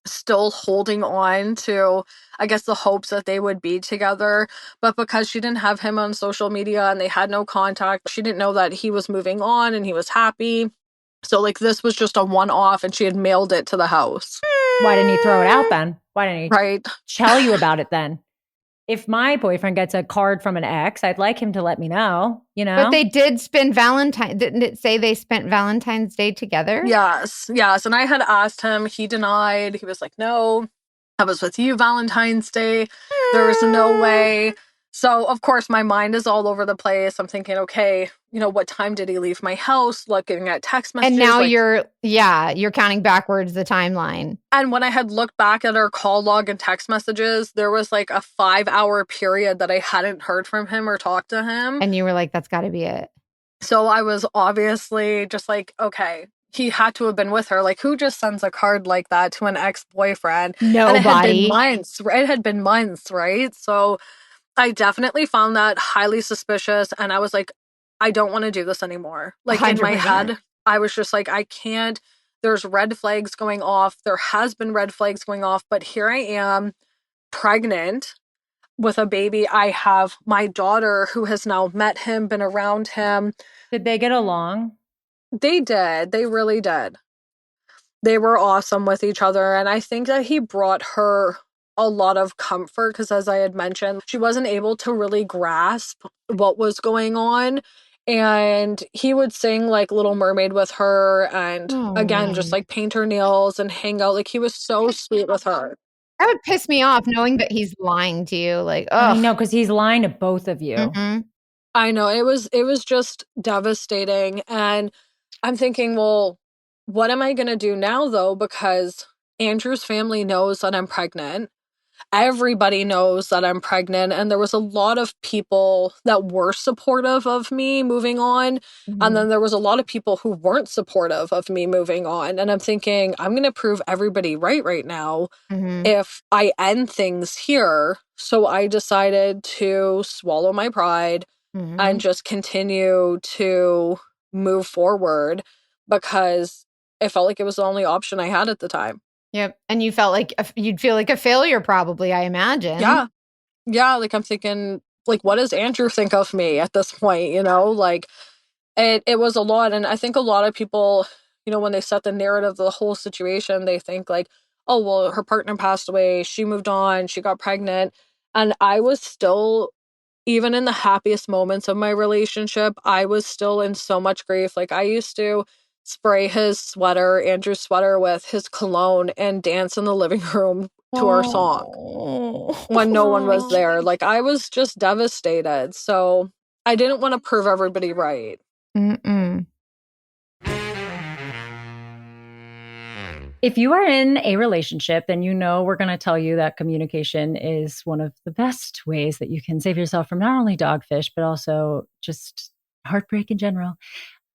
still holding on to, I guess, the hopes that they would be together. But because she didn't have him on social media and they had no contact, she didn't know that he was moving on and he was happy. So like this was just a one-off and she had mailed it to the house. Why didn't he throw it out then? Why didn't he Right. tell you about it then? If my boyfriend gets a card from an ex, I'd like him to let me know, you know? But they did spend didn't it say they spent Valentine's Day together? Yes. And I had asked him, he denied. He was like, no, I was with you Valentine's Day. There was no way. So, of course, my mind is all over the place. I'm thinking, okay, what time did he leave my house? Looking at text messages. And now you're counting backwards the timeline. And when I had looked back at our call log and text messages, there was like a 5-hour period that I hadn't heard from him or talked to him. And you were like, that's got to be it. So I was obviously just like, okay, he had to have been with her. Like, who just sends a card like that to an ex-boyfriend? Nobody. And it had been months. It had been months, right? So I definitely found that highly suspicious. And I was like, I don't want to do this anymore. Like 100%. In my head, I was just like, I can't. There's red flags going off. There has been red flags going off. But here I am, pregnant with a baby. I have my daughter who has now met him, been around him. Did they get along? They did. They really did. They were awesome with each other. And I think that he brought her a lot of comfort because, as I had mentioned, she wasn't able to really grasp what was going on. And he would sing like Little Mermaid with her and again, just like paint her nails and hang out. Like he was so sweet with her. That would piss me off knowing that he's lying to you. Like, oh, I know, because he's lying to both of you. Mm-hmm. I know. It was just devastating. And I'm thinking, well, what am I going to do now, though? Because Andrew's family knows that I'm pregnant. Everybody knows that I'm pregnant. And there was a lot of people that were supportive of me moving on. Mm-hmm. And then there was a lot of people who weren't supportive of me moving on. And I'm thinking, I'm going to prove everybody right now if I end things here. So I decided to swallow my pride and just continue to move forward because it felt like it was the only option I had at the time. Yep. And you felt like you'd feel like a failure probably, I imagine. Yeah. Like I'm thinking, like, what does Andrew think of me at this point? Like it was a lot. And I think a lot of people, when they set the narrative of the whole situation, they think like, oh, well, her partner passed away. She moved on. She got pregnant. And I was still, even in the happiest moments of my relationship, I was still in so much grief. Like I used to spray Andrew's sweater with his cologne and dance in the living room to our song when no one was there. Like I was just devastated. So I didn't want to prove everybody right. If you are in a relationship, then we're going to tell you that communication is one of the best ways that you can save yourself from not only dogfish, but also just heartbreak in general.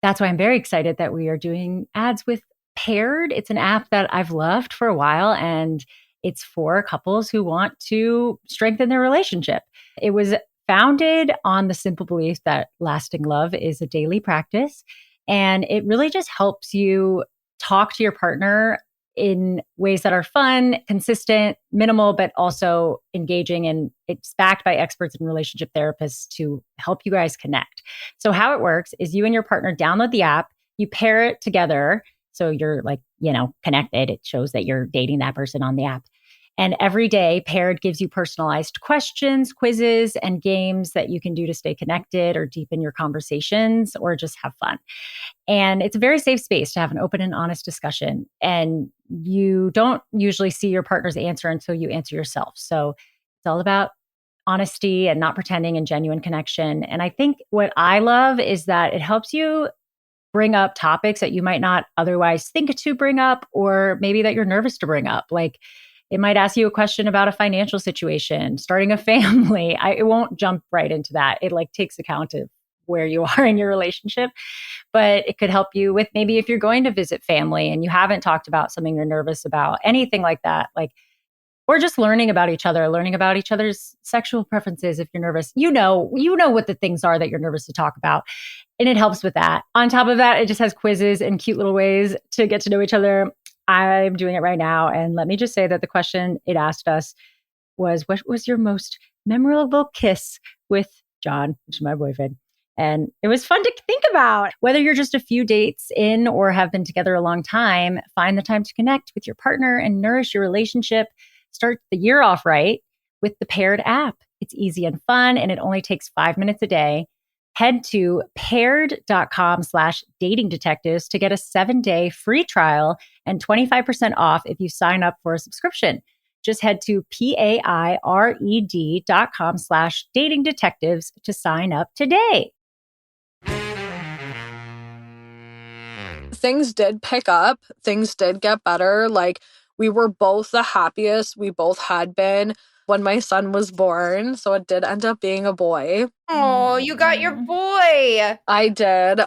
That's why I'm very excited that we are doing ads with Paired. It's an app that I've loved for a while, and it's for couples who want to strengthen their relationship. It was founded on the simple belief that lasting love is a daily practice, and it really just helps you talk to your partner in ways that are fun, consistent, minimal, but also engaging. And it's backed by experts and relationship therapists to help you guys connect. So how it works is you and your partner download the app, you pair it together. So you're like, connected. It shows that you're dating that person on the app. And every day, Paired gives you personalized questions, quizzes, and games that you can do to stay connected or deepen your conversations or just have fun. And it's a very safe space to have an open and honest discussion. And you don't usually see your partner's answer until you answer yourself. So it's all about honesty and not pretending and genuine connection. And I think what I love is that it helps you bring up topics that you might not otherwise think to bring up, or maybe that you're nervous to bring up. Like it might ask you a question about a financial situation, starting a family. It won't jump right into that. It takes account of where you are in your relationship, but it could help you with maybe if you're going to visit family and you haven't talked about something you're nervous about, anything like that, or just learning about each other's sexual preferences. If you're nervous, you know what the things are that you're nervous to talk about. And it helps with that. On top of that, it just has quizzes and cute little ways to get to know each other. I'm doing it right now. And let me just say that the question it asked us was, what was your most memorable kiss with John, which is my boyfriend? And it was fun to think about. Whether you're just a few dates in or have been together a long time, find the time to connect with your partner and nourish your relationship. Start the year off right with the Paired app. It's easy and fun, and it only takes 5 minutes a day. Head to paired.com/dating detectives to get a 7-day free trial and 25% off if you sign up for a subscription. Just head to paired.com/dating detectives to sign up today. Things did pick up. Things did get better. Like, we were both the happiest we both had been when my son was born. So it did end up being a boy. Oh, you got your boy. I did.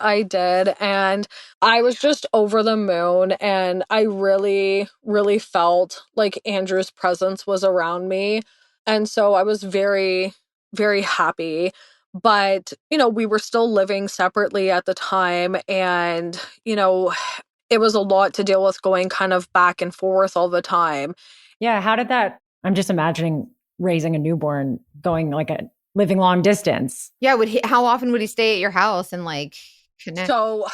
And I was just over the moon. And I really, really felt like Andrew's presence was around me. And so I was very, very happy. But, we were still living separately at the time. And, it was a lot to deal with going kind of back and forth all the time. Yeah. How did that? I'm just imagining raising a newborn going like a living long distance. Yeah. How often would he stay at your house and like connect? So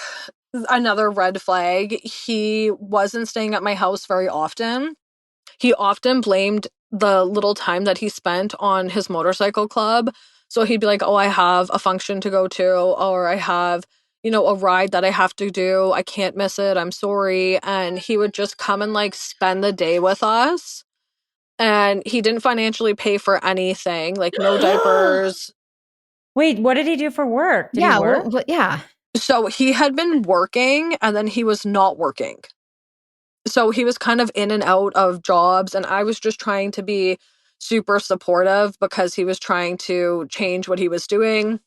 another red flag, he wasn't staying at my house very often. He often blamed the little time that he spent on his motorcycle club. So he'd be like, oh, I have a function to go to, or I have, a ride that I have to do. I can't miss it. I'm sorry. And he would just come and like spend the day with us. And he didn't financially pay for anything, like no diapers. Wait, what did he do for work? Did yeah. he work? Well, yeah. So he had been working and then he was not working. So he was kind of in and out of jobs, and I was just trying to be super supportive because he was trying to change what he was doing.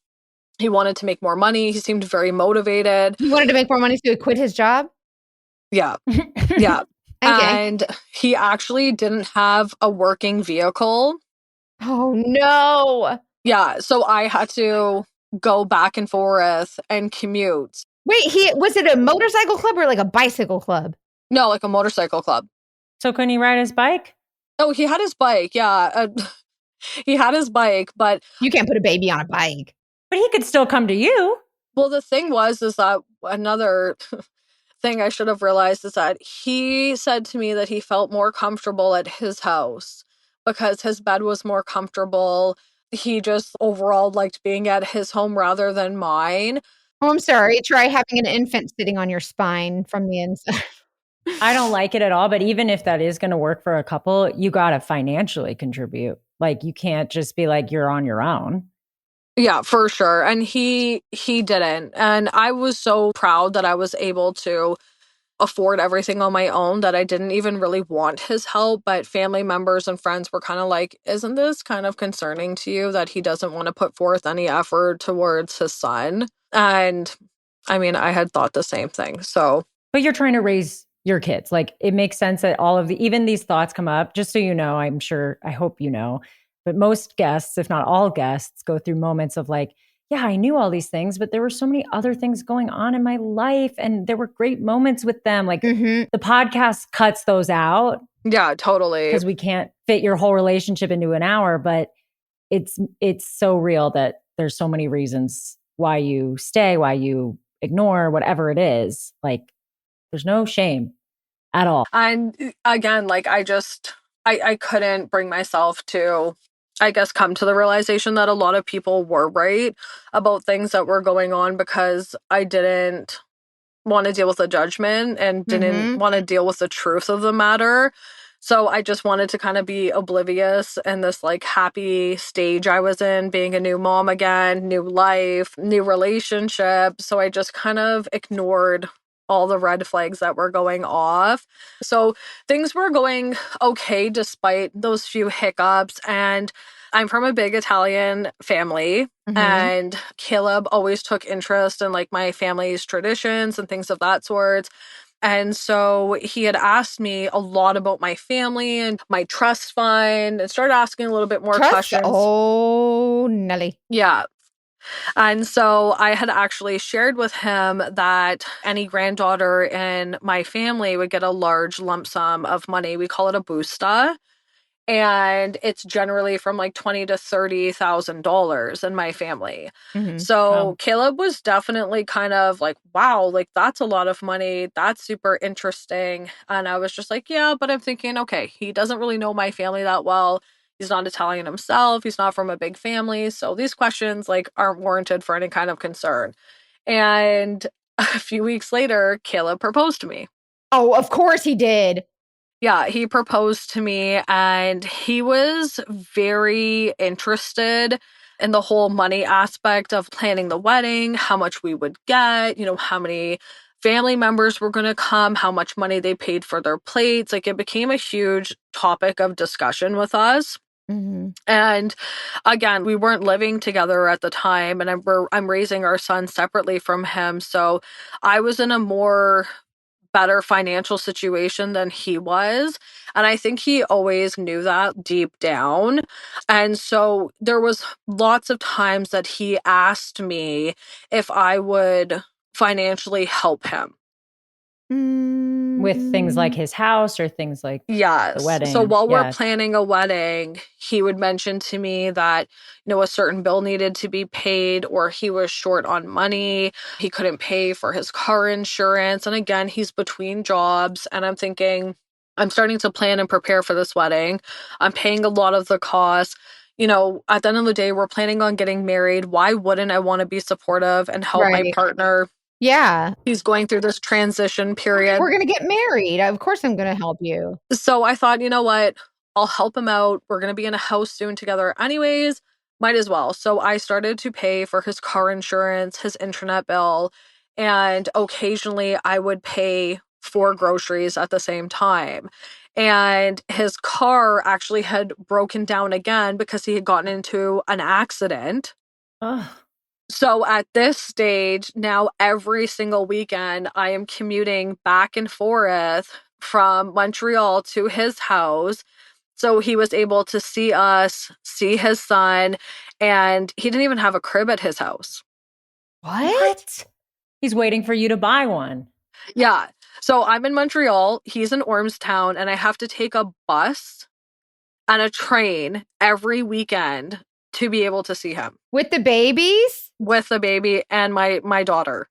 He wanted to make more money. He seemed very motivated. He wanted to make more money, so he quit his job? Yeah. Yeah. Okay. And he actually didn't have a working vehicle. Oh, no. Yeah. So I had to go back and forth and commute. Wait, was it a motorcycle club or like a bicycle club? No, like a motorcycle club. So couldn't he ride his bike? Oh, he had his bike. Yeah. He had his bike, but you can't put a baby on a bike. But he could still come to you. Well, the thing is that another thing I should have realized is that he said to me that he felt more comfortable at his house because his bed was more comfortable. He just overall liked being at his home rather than mine. Oh, I'm sorry. Try having an infant sitting on your spine from the inside. I don't like it at all. But even if that is going to work for a couple, you got to financially contribute. Like, you can't just be like, you're on your own. Yeah, for sure. And he didn't. And I was so proud that I was able to afford everything on my own that I didn't even really want his help. But family members and friends were kind of like, isn't this kind of concerning to you that he doesn't want to put forth any effort towards his son? And I mean, I had thought the same thing. So, but you're trying to raise your kids. Like, it makes sense that even these thoughts come up. Just so you know, I hope you know, but most guests, if not all guests, go through moments of like, yeah, I knew all these things, but there were so many other things going on in my life and there were great moments with them. Like, the podcast cuts those out. Yeah, totally. Because we can't fit your whole relationship into an hour, but it's so real that there's so many reasons why you stay, why you ignore, whatever it is. Like, there's no shame at all. And again, like, I couldn't bring myself to, I guess, come to the realization that a lot of people were right about things that were going on because I didn't want to deal with the judgment and didn't want to deal with the truth of the matter. So I just wanted to kind of be oblivious in this like happy stage I was in, being a new mom again, new life, new relationship. So I just kind of ignored all the red flags that were going off. So things were going okay despite those few hiccups. And I'm from a big Italian family, and Caleb always took interest in like my family's traditions and things of that sort. And so he had asked me a lot about my family and my trust fund and started asking a little bit more questions. Oh, Nelly. Yeah. And so I had actually shared with him that any granddaughter in my family would get a large lump sum of money. We call it a boosta. And it's generally from like $20,000 to $30,000 in my family. So Wow. Caleb was definitely kind of like, wow, like that's a lot of money. That's super interesting. And I was just like, yeah, but I'm thinking, okay, he doesn't really know my family that well. He's not Italian himself. He's not from a big family. So these questions like aren't warranted for any kind of concern. And a few weeks later, Caleb proposed to me. Oh, of course he did. Yeah, he proposed to me and he was very interested in the whole money aspect of planning the wedding, how much we would get, how many family members were going to come, how much money they paid for their plates. Like it became a huge topic of discussion with us. And again, we weren't living together at the time, and I'm raising our son separately from him. So I was in a more better financial situation than he was. And I think he always knew that deep down. And so there was lots of times that he asked me if I would financially help him. With things like his house or things like the Yes. So wedding. while we're Yes. planning a wedding, he would mention to me that, a certain bill needed to be paid or he was short on money. He couldn't pay for his car insurance. And again, he's between jobs. And I'm thinking, I'm starting to plan and prepare for this wedding. I'm paying a lot of the costs. At the end of the day, we're planning on getting married. Why wouldn't I want to be supportive and help my Right. partner? Yeah. He's going through this transition period. We're going to get married. Of course I'm going to help you. So I thought, you know what? I'll help him out. We're going to be in a house soon together anyways. Might as well. So I started to pay for his car insurance, his internet bill, and occasionally I would pay for groceries at the same time. And his car actually had broken down again because he had gotten into an accident. Ugh. So at this stage, now every single weekend, I am commuting back and forth from Montreal to his house. So he was able to see us, see his son, and he didn't even have a crib at his house. What? He's waiting for you to buy one. Yeah. So I'm in Montreal, he's in Ormstown, and I have to take a bus and a train every weekend to be able to see him. With the babies? With the baby and my daughter.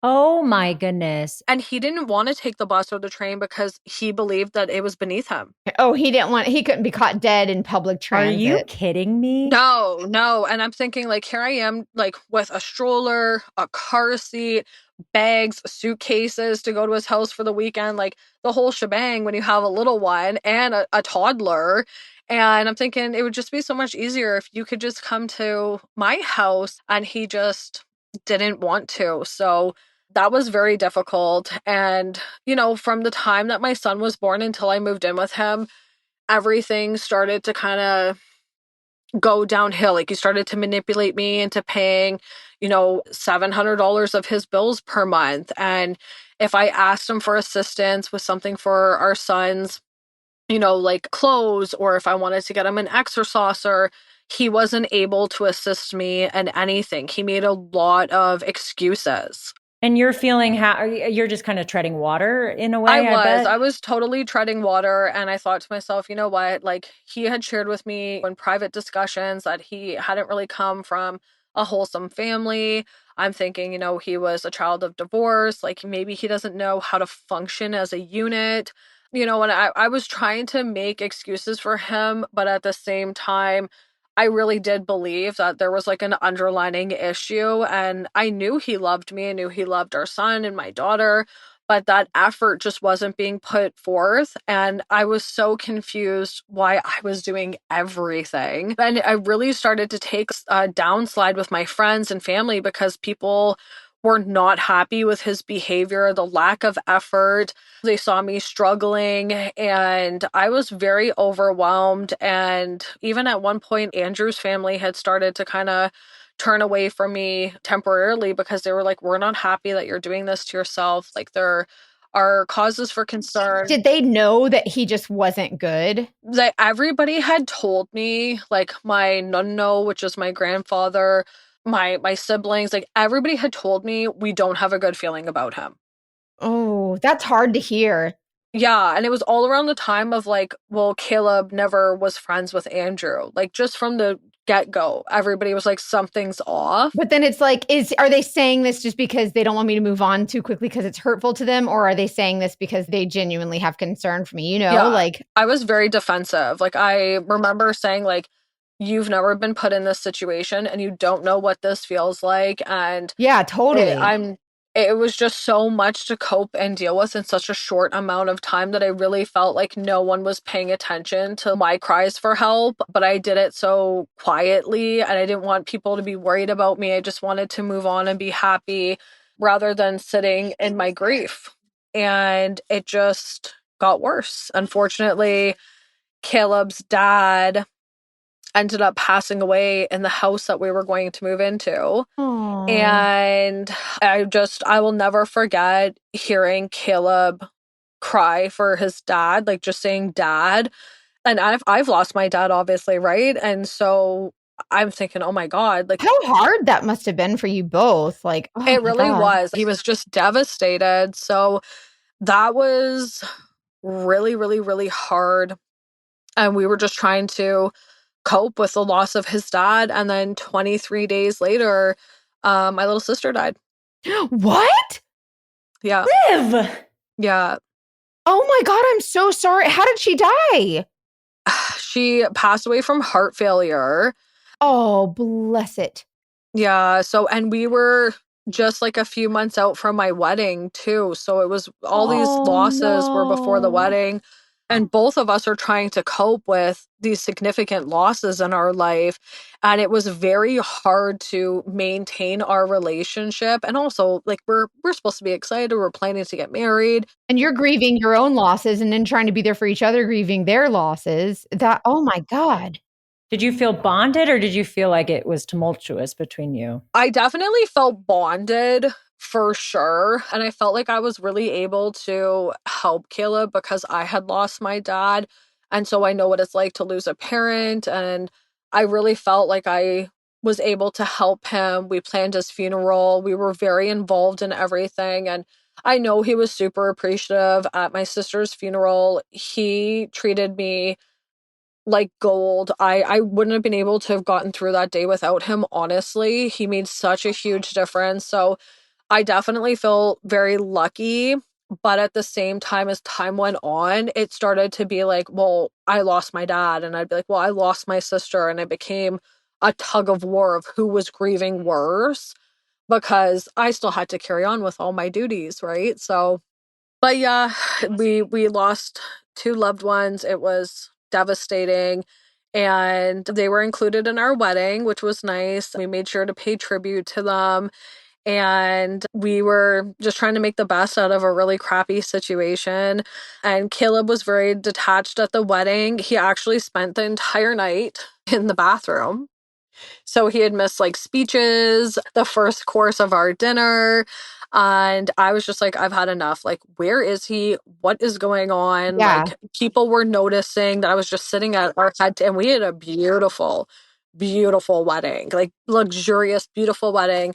Oh my goodness. And he didn't want to take the bus or the train because he believed that it was beneath him. Oh, he couldn't be caught dead in public transit. Are you kidding me? No. And I'm thinking, like, here I am, like, with a stroller, a car seat, bags, suitcases to go to his house for the weekend, like the whole shebang when you have a little one and a toddler. And I'm thinking it would just be so much easier if you could just come to my house, and he just didn't want to. So that was very difficult. And, from the time that my son was born until I moved in with him, everything started to kind of go downhill. Like he started to manipulate me into paying, $700 of his bills per month. And if I asked him for assistance with something for our sons, like clothes, or if I wanted to get him an exerciser, he wasn't able to assist me in anything. He made a lot of excuses. And you're feeling you're just kind of treading water in a way, I was totally treading water, and I thought to myself, you know what? Like he had shared with me in private discussions that he hadn't really come from a wholesome family. I'm thinking, he was a child of divorce. Like maybe he doesn't know how to function as a unit. And I was trying to make excuses for him, but at the same time, I really did believe that there was like an underlining issue, and I knew he loved me. I knew he loved our son and my daughter, but that effort just wasn't being put forth. And I was so confused why I was doing everything. And I really started to take a downslide with my friends and family because people were not happy with his behavior, the lack of effort. They saw me struggling, and I was very overwhelmed. And even at one point, Andrew's family had started to kind of turn away from me temporarily because they were like, we're not happy that you're doing this to yourself. Like there are causes for concern. Did they know that he just wasn't good? Everybody had told me, like my nonno, which is my grandfather, my siblings, like everybody had told me we don't have a good feeling about him. Oh, that's hard to hear. Yeah, and it was all around the time of like, well, Caleb never was friends with Andrew. Like just from the get-go, everybody was like, something's off. But then it's like, are they saying this just because they don't want me to move on too quickly because it's hurtful to them? Or are they saying this because they genuinely have concern for me? You know, Yeah, like I was very defensive. Like I remember saying like, you've never been put in this situation and you don't know what this feels like. And yeah, it, totally. I'm it was just so much to cope and deal with in such a short amount of time that I really felt like no one was paying attention to my cries for help. But I did it so quietly and I didn't want people to be worried about me. I just wanted to move on and be happy rather than sitting in my grief. And it just got worse. Unfortunately, Caleb's dad ended up passing away in the house that we were going to move into. Aww. And I will never forget hearing Caleb cry for his dad, like just saying dad. And I've lost my dad, obviously, right? And so I'm thinking, oh my God, like How hard that must have been for you both. Like, oh it my really God. was. He was just devastated. So that was really, really, really hard. And we were just trying to cope with the loss of his dad. And then 23 days later, my little sister died. What? Yeah. Live. Yeah. Oh my God, I'm so sorry. How did she die? She passed away from heart failure. Oh, bless it. Yeah. So, and we were just like a few months out from my wedding, too. So it was all these losses were before the wedding. And both of us are trying to cope with these significant losses in our life. And it was very hard to maintain our relationship. And also, like, we're supposed to be excited. We're planning to get married. And you're grieving your own losses and then trying to be there for each other, grieving their losses. Oh my God. Did you feel bonded or did you feel like it was tumultuous between you? I definitely felt bonded for sure. And I felt like I was really able to help Caleb because I had lost my dad. And so I know what it's like to lose a parent. And I really felt like I was able to help him. We planned his funeral. We were very involved in everything. And I know he was super appreciative at my sister's funeral. He treated me like gold. I wouldn't have been able to have gotten through that day without him, honestly. He made such a huge difference. So I definitely feel very lucky. But at the same time, as time went on, it started to be like, well, I lost my dad. And I'd be like, well, I lost my sister. And it became a tug of war of who was grieving worse because I still had to carry on with all my duties, right? So, but yeah, we lost two loved ones. It was devastating. And they were included in our wedding, which was nice. We made sure to pay tribute to them. And we were just trying to make the best out of a really crappy situation. And Caleb was very detached at the wedding. He actually spent the entire night in the bathroom. So he had missed like speeches, the first course of our dinner. And I was just like, I've had enough. Like, where is he? What is going on? Yeah. Like, people were noticing that I was just sitting at our head, and we had a beautiful, beautiful wedding, like luxurious, beautiful wedding.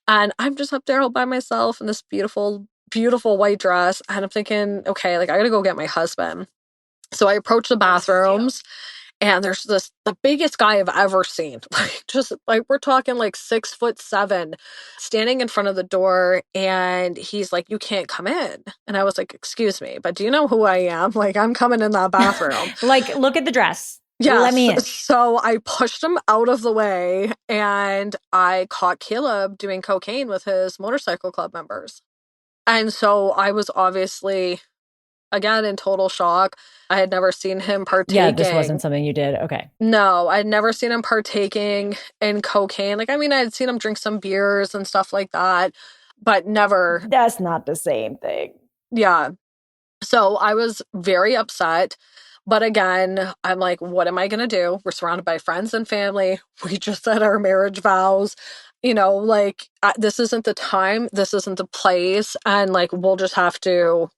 And I'm just up there all by myself in this beautiful, beautiful white dress. And I'm thinking, okay, like, I gotta go get my husband. So I approach the bathrooms. And there's the biggest guy I've ever seen. Like, just like, we're talking like 6'7", standing in front of the door. And he's like, you can't come in. And I was like, excuse me, but do you know who I am? Like, I'm coming in that bathroom. Like, look at the dress. Yes. Let me in. So I pushed him out of the way and I caught Caleb doing cocaine with his motorcycle club members. And so I was obviously, again, in total shock. I had never seen him partaking. Yeah, this wasn't something you did. Okay. No, I'd never seen him partaking in cocaine. Like, I mean, I'd seen him drink some beers and stuff like that, but never. That's not the same thing. Yeah. So I was very upset. But again, I'm like, what am I going to do? We're surrounded by friends and family. We just said our marriage vows. You know, like, this isn't the time. This isn't the place. And like, we'll just have to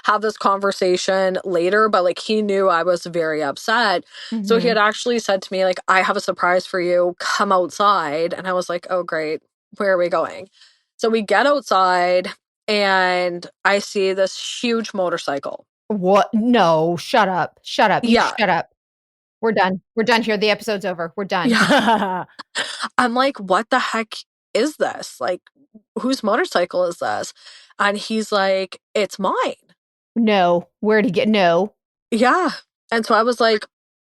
have this conversation later, but like he knew I was very upset. So he had actually said to me, like, I have a surprise for you. Come outside. And I was like, oh, great. Where are we going? So we get outside and I see this huge motorcycle. What? No, shut up. Shut up. You Yeah. shut up. We're done. We're done here. The episode's over. We're done. Yeah. I'm like, what the heck is this? Like, whose motorcycle is this? And he's like, it's mine. No. Where'd he get? No. Yeah. And so I was like,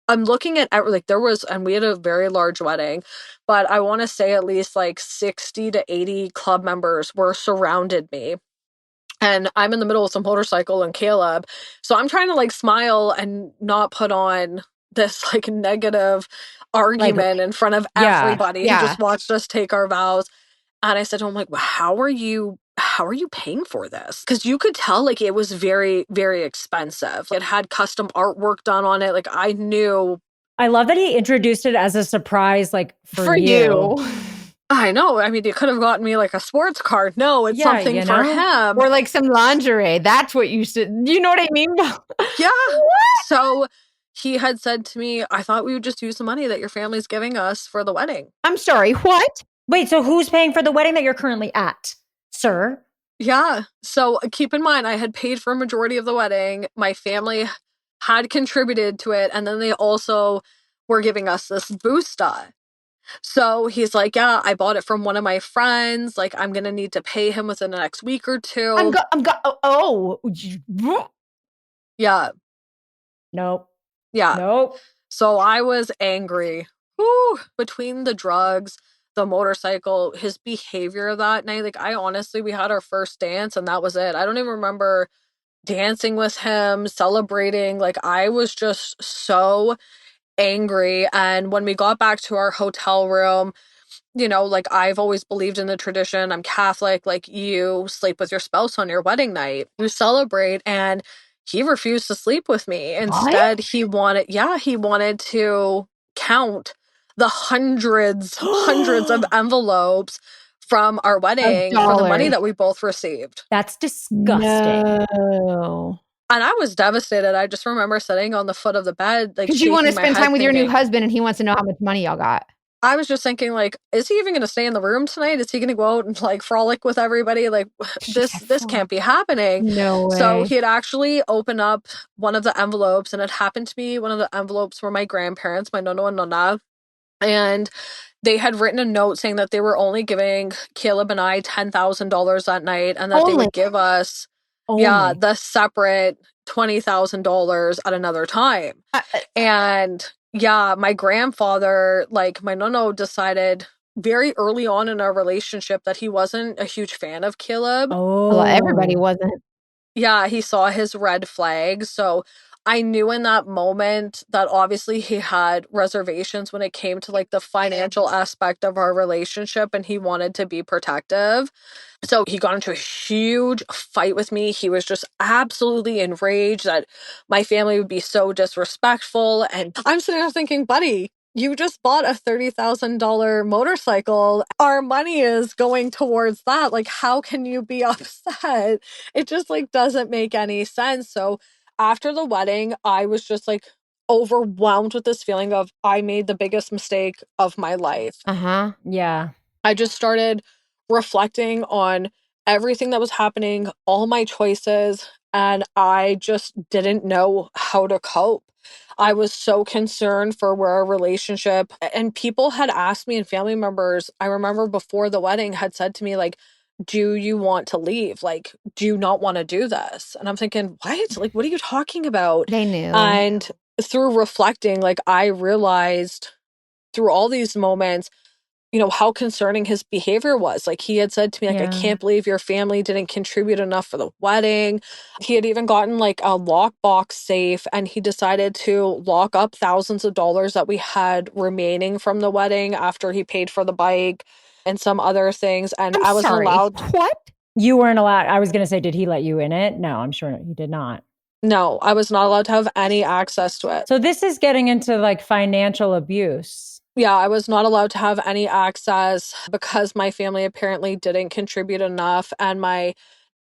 I'm looking at like there was, and we had a very large wedding, but I want to say at least like 60 to 80 club members were surrounded me. And I'm in the middle of some motorcycle and Caleb. So I'm trying to like smile and not put on this like negative argument in front of everybody who just watched us take our vows. And I said to him, like, well, how are you paying for this? Because you could tell like it was very, very expensive. It had custom artwork done on it. Like I knew. I love that he introduced it as a surprise, like for you. I know. I mean, you could have gotten me like a sports car. No, it's something for him. Or like some lingerie. That's what you should, you know what I mean? Yeah. So he had said to me, I thought we would just use the money that your family's giving us for the wedding. I'm sorry, what? Wait, so who's paying for the wedding that you're currently at, sir? Yeah. So keep in mind, I had paid for a majority of the wedding. My family had contributed to it. And then they also were giving us this booster. So he's like, yeah, I bought it from one of my friends. Like, I'm going to need to pay him within the next week or two. Yeah. Nope. Yeah. Nope. So I was angry. Whew, between the drugs, the motorcycle, his behavior that night. Like, I honestly, we had our first dance and that was it. I don't even remember dancing with him, celebrating. Like, I was just so angry. And when we got back to our hotel room, you know, like I've always believed in the tradition. I'm Catholic. Like you sleep with your spouse on your wedding night. You celebrate. And he refused to sleep with me. Instead, he wanted to count the hundreds of envelopes from our wedding for the money that we both received. That's disgusting. No. And I was devastated. I just remember sitting on the foot of the bed, like, because you want to spend time with your new husband and he wants to know how much money y'all got. I was just thinking, like, is he even going to stay in the room tonight? Is he going to go out and like frolic with everybody? Like, this can't be happening. No way. So he had actually opened up one of the envelopes, and it happened to be one of the envelopes were my grandparents, my nono and nonna, and they had written a note saying that they were only giving Caleb and I $10,000 that night, and that they would give us, the separate $20,000 at another time. And yeah, my grandfather, like my nono, decided very early on in our relationship that he wasn't a huge fan of Caleb. Well, everybody wasn't. Yeah, he saw his red flags. So I knew in that moment that obviously he had reservations when it came to like the financial aspect of our relationship, and he wanted to be protective. So he got into a huge fight with me. He was just absolutely enraged that my family would be so disrespectful. And I'm sitting there thinking, buddy, you just bought a $30,000 motorcycle. Our money is going towards that. Like, how can you be upset? It just like doesn't make any sense. So after the wedding, I was just like overwhelmed with this feeling of I made the biggest mistake of my life. Yeah. I just started reflecting on everything that was happening, all my choices, and I just didn't know how to cope. I was so concerned for where our relationship, and people had asked me, and family members, I remember before the wedding had said to me, like, do you want to leave? Like, do you not want to do this? And I'm thinking, what? Like, what are you talking about? They knew. And through reflecting, like, I realized through all these moments, you know, how concerning his behavior was. Like, he had said to me, like, I can't believe your family didn't contribute enough for the wedding. He had even gotten like a lockbox safe, and he decided to lock up thousands of dollars that we had remaining from the wedding after he paid for the bike and some other things. And I wasn't allowed. What? You weren't allowed. I was going to say, did he let you in it? No, I'm sure he did not. No, I was not allowed to have any access to it. So this is getting into like financial abuse. Yeah, I was not allowed to have any access because my family apparently didn't contribute enough. And my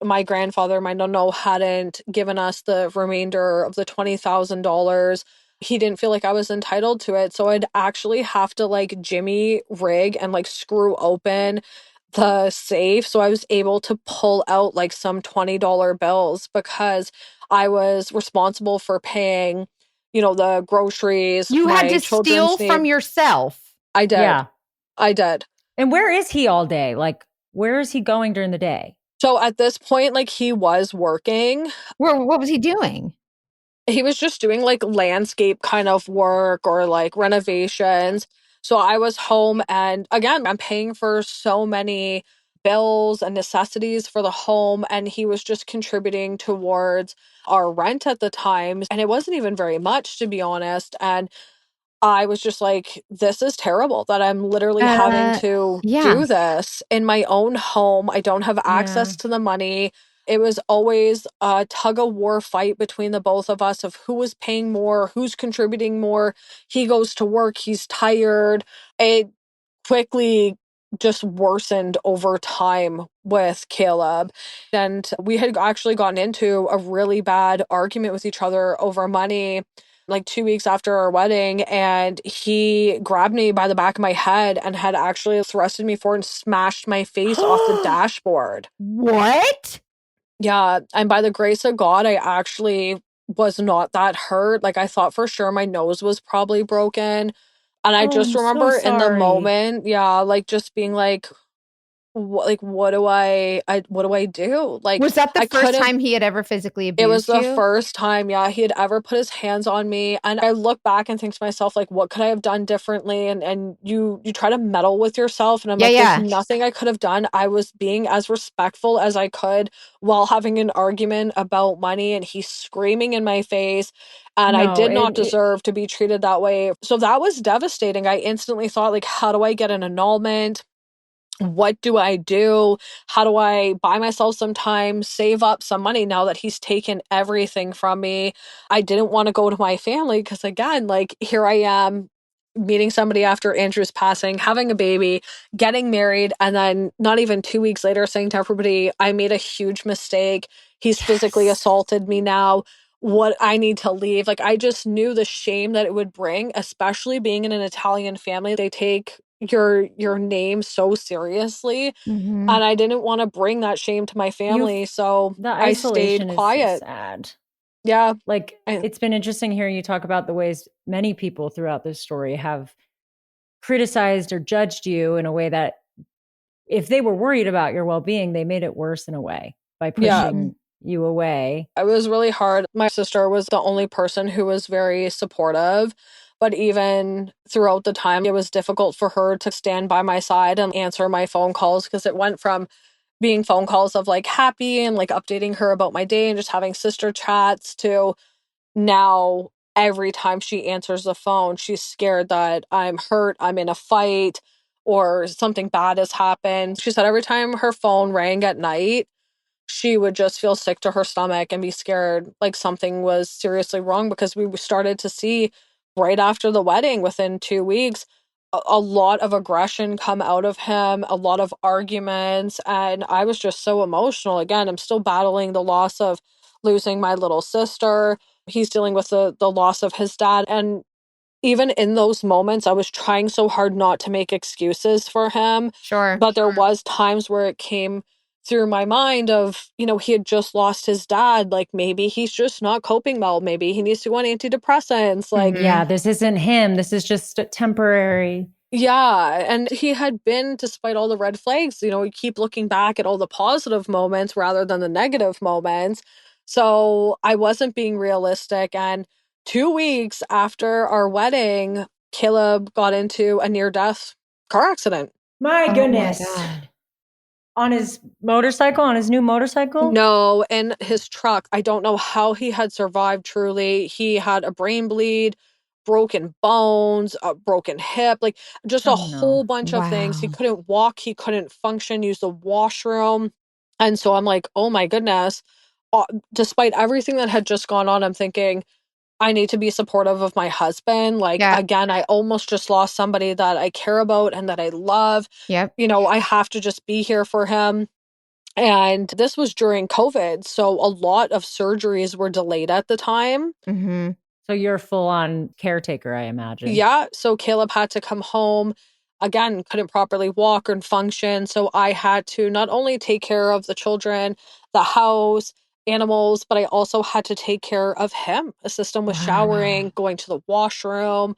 my grandfather, my no hadn't given us the remainder of the $20,000. He didn't feel like I was entitled to it. So I'd actually have to like jimmy rig and like screw open the safe. So I was able to pull out like some $20 bills because I was responsible for paying, the groceries, You had my to steal children's from need. yourself. I did. Yeah. I did. And where is he all day? Like, where is he going during the day? So at this point, like he was working. What was he doing? He was just doing like landscape kind of work or like renovations. So I was home and again, I'm paying for so many bills and necessities for the home. And he was just contributing towards our rent at the time. And it wasn't even very much, to be honest. And I was just like, this is terrible that I'm literally having to Yeah. do this in my own home. I don't have Yeah. access to the money. It was always a tug of war fight between the both of us of who was paying more, who's contributing more. He goes to work, he's tired. It quickly just worsened over time with Caleb. And we had actually gotten into a really bad argument with each other over money like 2 weeks after our wedding, and he grabbed me by the back of my head and had actually thrusted me forward and smashed my face off the dashboard. What? Yeah, and by the grace of God, I actually was not that hurt. Like I thought for sure my nose was probably broken. And I Oh, just I'm so remember in the sorry. moment, yeah, like just being like, what do what do I do? Like Was that the I first couldn't. time he had ever physically It was abused the you? first time, yeah, he had ever put his hands on me, and I look back and think to myself, like, what could I have done differently? And you try to meddle with yourself, and I'm Yeah, like, there's yeah. nothing I could have done. I was being as respectful as I could while having an argument about money, and he's screaming in my face, and I No, did not and deserve to be treated that way. So that was devastating. I instantly thought, like, how do I get an annulment? What do I do? How do I buy myself some time, save up some money now that he's taken everything from me? I didn't want to go to my family because, again, like here I am meeting somebody after Andrew's passing, having a baby, getting married, and then not even 2 weeks later saying to everybody, I made a huge mistake. He's physically Yes. assaulted me now. What I need to leave. Like, I just knew the shame that it would bring, especially being in an Italian family. They take your name so seriously, Mm-hmm. and I didn't want to bring that shame to my family, you've so the I stayed isolation is so quiet. sad. Yeah. Like, I, it's been interesting hearing you talk about the ways many people throughout this story have criticized or judged you in a way that if they were worried about your well-being, they made it worse in a way by yeah, Mm-hmm. pushing you away. it was really hard. My sister was the only person who was very supportive, but even throughout the time, it was difficult for her to stand by my side and answer my phone calls because it went from being phone calls of like happy and like updating her about my day and just having sister chats to now every time she answers the phone, she's scared that I'm hurt, I'm in a fight, or something bad has happened. She said every time her phone rang at night, she would just feel sick to her stomach and be scared like something was seriously wrong because we started to see right after the wedding within 2 weeks a lot of aggression come out of him, a lot of arguments, and I was just so emotional. Again, I'm still battling the loss of losing my little sister. He's dealing with the loss of his dad, and even in those moments, I was trying so hard not to make excuses for him, Sure. but there was times where it came through my mind of, he had just lost his dad, like maybe he's just not coping well, maybe he needs to go on antidepressants, like Mm-hmm. Yeah, this isn't him. This is just temporary. yeah, and he had been, despite all the red flags, we keep looking back at all the positive moments rather than the negative moments. So I wasn't being realistic. And 2 weeks after our wedding, Caleb got into a near death car accident. My Oh my goodness. God. On his motorcycle, on his new motorcycle? No, in his truck. I don't know how he had survived truly. He had a brain bleed, broken bones, a broken hip, like just a Oh no. whole bunch of things. He Wow. couldn't walk, he couldn't function, use the washroom. And so I'm like, oh my goodness. Despite everything that had just gone on, I'm thinking, I need to be supportive of my husband. Like, Yeah. again, I almost just lost somebody that I care about and that I love. Yep. I have to just be here for him. And this was during COVID. So a lot of surgeries were delayed at the time. Mm-hmm. So you're full on caretaker, I imagine. Yeah. So Caleb had to come home. Again, couldn't properly walk and function. So I had to not only take care of the children, the house, animals, but I also had to take care of him, assist him with showering, going to the washroom,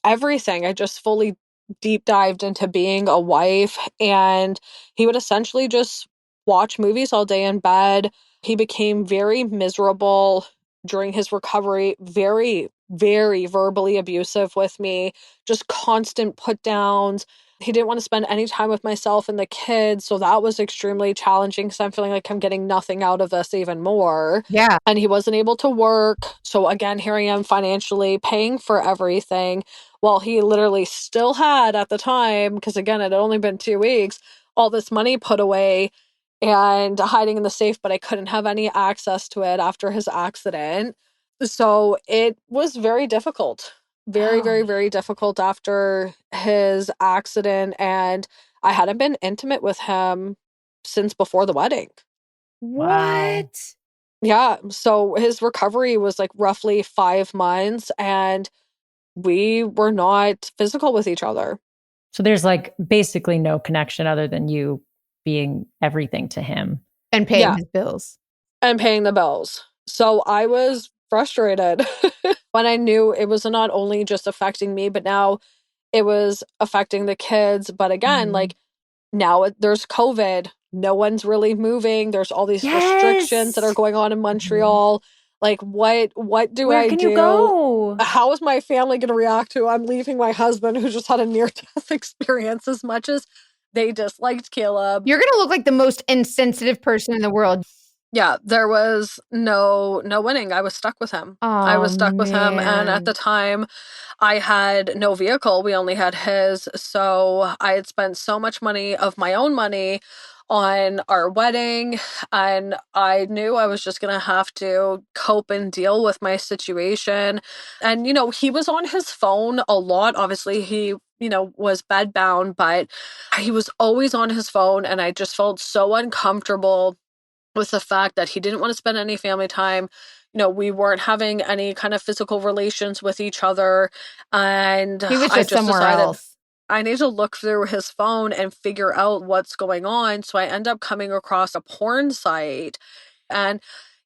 everything. I just fully deep dived into being a wife, and he would essentially just watch movies all day in bed. He became very miserable during his recovery, very, very verbally abusive with me, just constant put downs. He didn't want to spend any time with myself and the kids. So that was extremely challenging because I'm feeling like I'm getting nothing out of this even more. Yeah. And he wasn't able to work. So again, here I am financially paying for everything. Well, he literally still had at the time, because again, it had only been 2 weeks, all this money put away and hiding in the safe, but I couldn't have any access to it after his accident. So it was very difficult. Very, very, very difficult after his accident. And I hadn't been intimate with him since before the wedding. What? Yeah. So his recovery was like roughly 5 months, and we were not physical with each other. So there's like basically no connection other than you being everything to him. And paying Yeah. his bills. And paying the bills. So I was frustrated when I knew it was not only just affecting me, but now it was affecting the kids. But again, like now there's COVID. No one's really moving. There's all these restrictions that are going on in Montreal. Like what do Where I can do? you go? How is my family going to react to I'm leaving my husband who just had a near death experience? As much as they disliked Caleb, You're going to look like the most insensitive person in the world. yeah, there was no winning. I was stuck with him. I was stuck with him, and at the time I had no vehicle. We only had his. So I had spent so much money of my own money on our wedding, and I knew I was just going to have to cope and deal with my situation. And, he was on his phone a lot. Obviously, he, was bedbound, but he was always on his phone, and I just felt so uncomfortable with the fact that he didn't want to spend any family time. We weren't having any kind of physical relations with each other. And He was I just just somewhere decided else. I need to look through his phone and figure out what's going on. So I end up coming across a porn site, and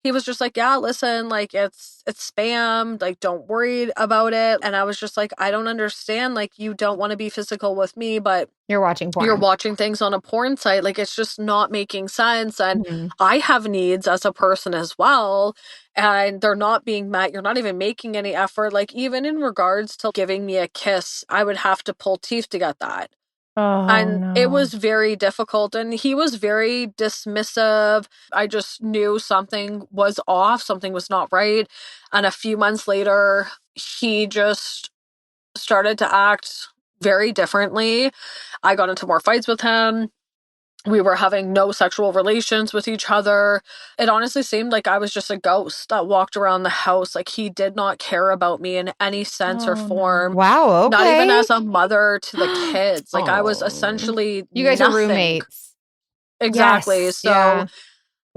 he was just like, yeah, listen, like it's spam, like don't worry about it. And I was just like, I don't understand. Like, you don't want to be physical with me, but You're watching porn. you're watching things on a porn site. Like, it's just not making sense. And I have needs as a person as well, and they're not being met. You're not even making any effort. Like, even in regards to giving me a kiss, I would have to pull teeth to get that. Oh, And it no. was very difficult, and he was very dismissive. I just knew something was off, something was not right. And a few months later, he just started to act very differently. I got into more fights with him. We were having no sexual relations with each other. It honestly seemed like I was just a ghost that walked around the house. Like, he did not care about me in any sense or Oh, no. form. Wow. Okay. Not even as a mother to the kids. Like, I was Oh. essentially You guys are nothing. roommates. Exactly. Yes. So,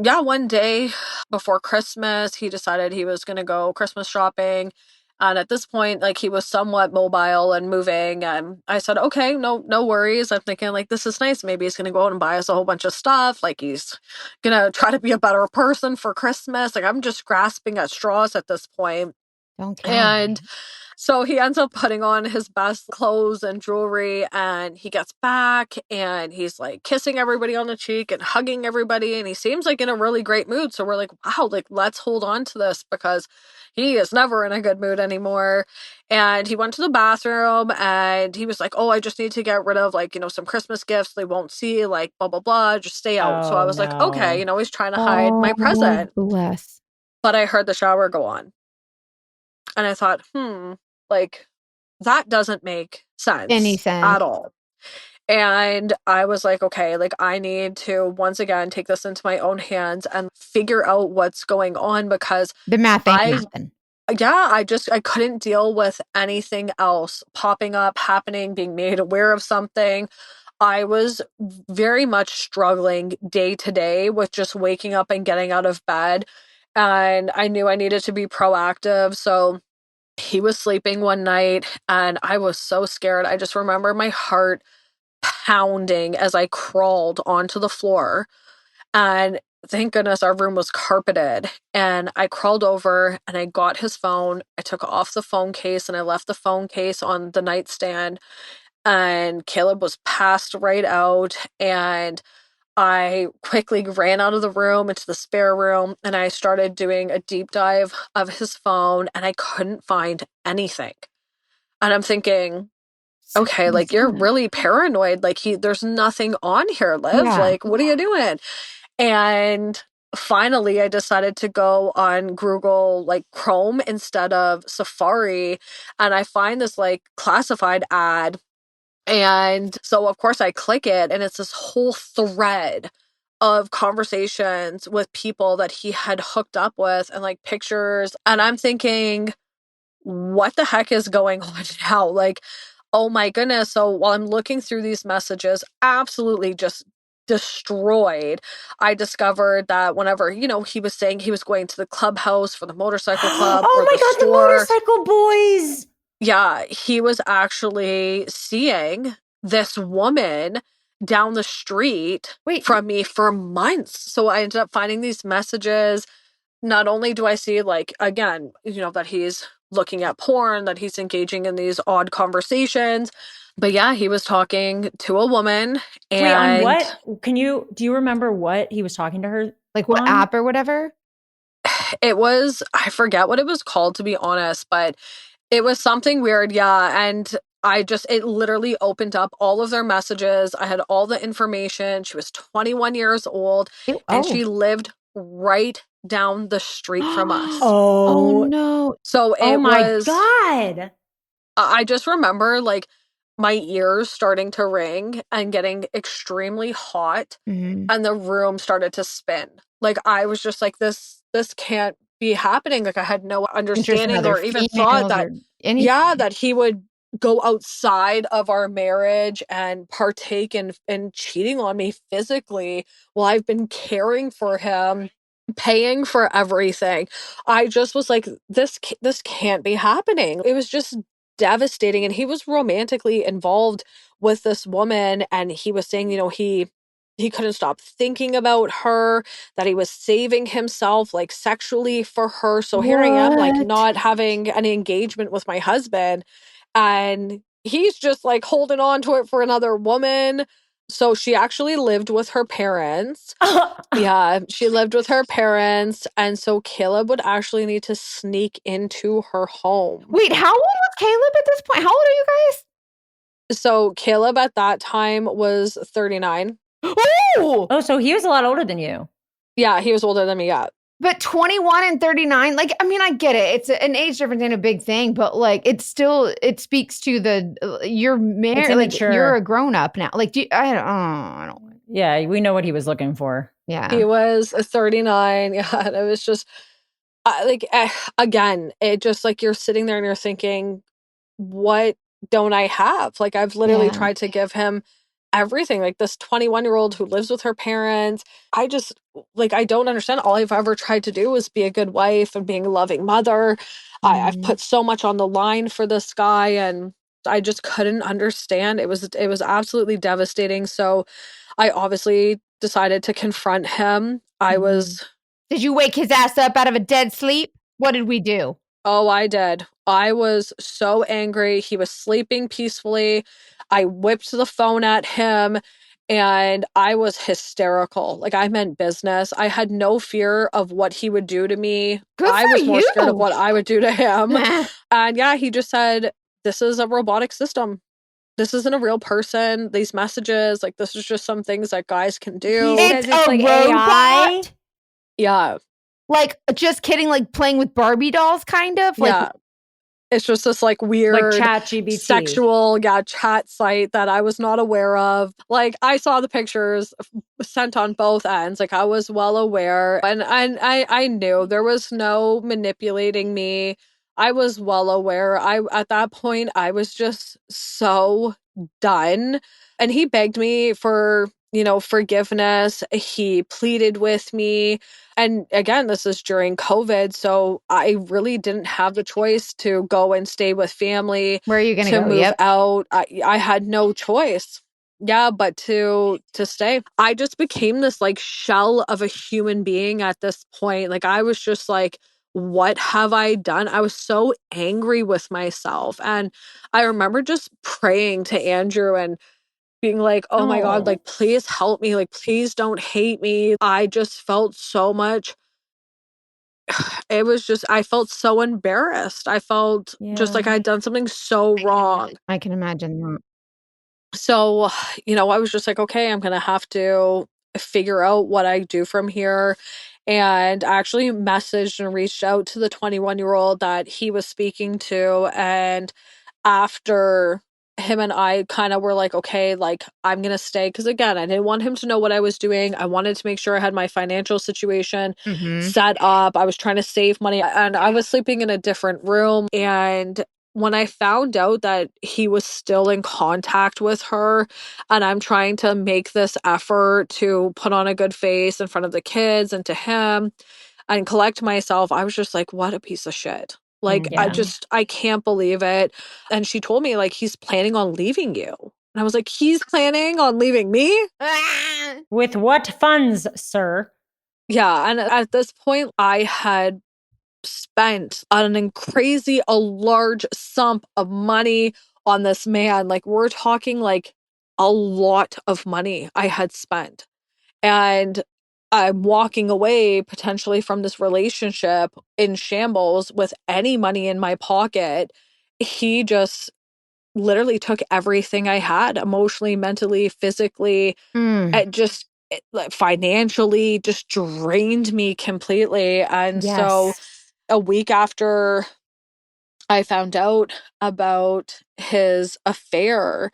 yeah, one day before Christmas, he decided he was going to go Christmas shopping. And at this point, like, he was somewhat mobile and moving. And I said, okay, no worries. I'm thinking, like, this is nice. Maybe he's going to go out and buy us a whole bunch of stuff. Like, he's going to try to be a better person for Christmas. Like, I'm just grasping at straws at this point. Don't kill And me. so he ends up putting on his best clothes and jewelry, and he gets back and he's like kissing everybody on the cheek and hugging everybody, and he seems like in a really great mood. So we're like, wow, like, let's hold on to this, because he is never in a good mood anymore. And he went to the bathroom and he was like, oh, I just need to get rid of, like, some Christmas gifts they won't see, like, blah blah blah, just stay out. So I Oh, was like, okay, no. he's trying to hide my present. Bless. But I heard the shower go on. And I thought, like, that doesn't make Any sense sense. at all. And I was like, okay, like, I need to once again take this into my own hands and figure out what's going on, because The math ain't nothing. I couldn't deal with anything else popping up, happening, being made aware of something. I was very much struggling day to day with just waking up and getting out of bed. And I knew I needed to be proactive. So he was sleeping one night and I was so scared. I just remember my heart pounding as I crawled onto the floor. And thank goodness our room was carpeted. And I crawled over and I got his phone. I took off the phone case and I left the phone case on the nightstand. And Caleb was passed right out. And I quickly ran out of the room into the spare room and I started doing a deep dive of his phone and I couldn't find anything. And I'm thinking, okay, like you're really paranoid. Like there's nothing on here, Liv. Yeah. Like, what are you doing? And finally I decided to go on Google like Chrome instead of Safari. And I find this like classified ad. And so of course I click it and it's this whole thread of conversations with people that he had hooked up with and like pictures. And I'm thinking, what the heck is going on now? Like, oh my goodness. So while I'm looking through these messages, absolutely just destroyed, I discovered that whenever, he was saying he was going to the clubhouse for the motorcycle club Oh or my the God, store. the motorcycle boys. Yeah, he was actually seeing this woman down the street from me for months. So I ended up finding these messages. Not only do I see, like, again, that he's looking at porn, that he's engaging in these odd conversations, but yeah, he was talking to a woman. And wait, on what? Do you remember what he was talking to her? Like what on? app or whatever? It was, I forget what it was called, to be honest, but it was something weird. Yeah. And it literally opened up all of their messages. I had all the information. She was 21 years old and she lived right down the street from us. Oh no. So oh my God. I just remember like my ears starting to ring and getting extremely hot and the room started to spin. Like I was just like, this can't be happening. Like I had no understanding or even thought that, that he would go outside of our marriage and partake in cheating on me physically while I've been caring for him, paying for everything. I just was like, this can't be happening. It was just devastating. And he was romantically involved with this woman. And he was saying, he couldn't stop thinking about her, that he was saving himself like sexually for her. So here I am, like not having any engagement with my husband. And he's just like holding on to it for another woman. So she actually lived with her parents. Yeah, she lived with her parents. And so Caleb would actually need to sneak into her home. Wait, how old was Caleb at this point? How old are you guys? So Caleb at that time was 39. Oh, so he was a lot older than you. Yeah, he was older than me, yeah. But 21 and 39, like, I mean, I get it. It's an age difference ain't a big thing, but like, it speaks to you're married, like you're a grown up now. Like, I don't. Yeah, we know what he was looking for. Yeah. He was 39. Yeah, and it was just again, it just like you're sitting there and you're thinking, what don't I have? Like I've literally tried to give him everything. Like this 21-year-old who lives with her parents. I just I don't understand. All I've ever tried to do is be a good wife and being a loving mother. I've put so much on the line for this guy and I just couldn't understand. It was absolutely devastating. So I obviously decided to confront him. Did you wake his ass up out of a dead sleep? What did we do? Oh, I did. I was so angry. He was sleeping peacefully. I whipped the phone at him and I was hysterical. Like I meant business. I had no fear of what he would do to me. I was more scared of what I would do to him. And yeah, he just said, this is a robotic system. This isn't a real person. These messages, like this is just some things that guys can do. It's a like robot? AI? Yeah. Like, just kidding, like playing with Barbie dolls, kind of? Like, yeah. It's just this like weird like ChatGPT sexual chat site that I was not aware of. Like I saw the pictures sent on both ends. Like I was well aware and I knew there was no manipulating me. I was well aware. At that point, I was just so done. And he begged me for, forgiveness. He pleaded with me. And again, this is during COVID. So I really didn't have the choice to go and stay with family, Where are you going to to go? move Yep. out. I had no choice. Yeah, but to stay. I just became this like shell of a human being at this point. Like I was just like, what have I done? I was so angry with myself. And I remember just praying to Andrew and being like, oh my God, Oh. like, please help me. Like, please don't hate me. I just felt so much. It was just, I felt so embarrassed. I felt just like Yeah. I'd done something so wrong. I can imagine that. So, I was just like, okay, I'm going to have to figure out what I do from here. And I actually messaged and reached out to the 21-year-old that he was speaking to. And after him and I kind of were like, okay, like I'm going to stay. Cause again, I didn't want him to know what I was doing. I wanted to make sure I had my financial situation Mm-hmm. set up. I was trying to save money and I was sleeping in a different room. And when I found out that he was still in contact with her, and I'm trying to make this effort to put on a good face in front of the kids and to him and collect myself, I was just like, what a piece of shit. Like, Yeah. I can't believe it. And she told me, like, he's planning on leaving you. And I was like, he's planning on leaving me? Ah! With what funds, sir? Yeah. And at this point, I had spent a large sum of money on this man. Like, we're talking like a lot of money I had spent. And I'm walking away potentially from this relationship in shambles with any money in my pocket. He just literally took everything I had emotionally, mentally, physically, Mm. like, financially, just drained me completely. And so Yes. a week after I found out about his affair,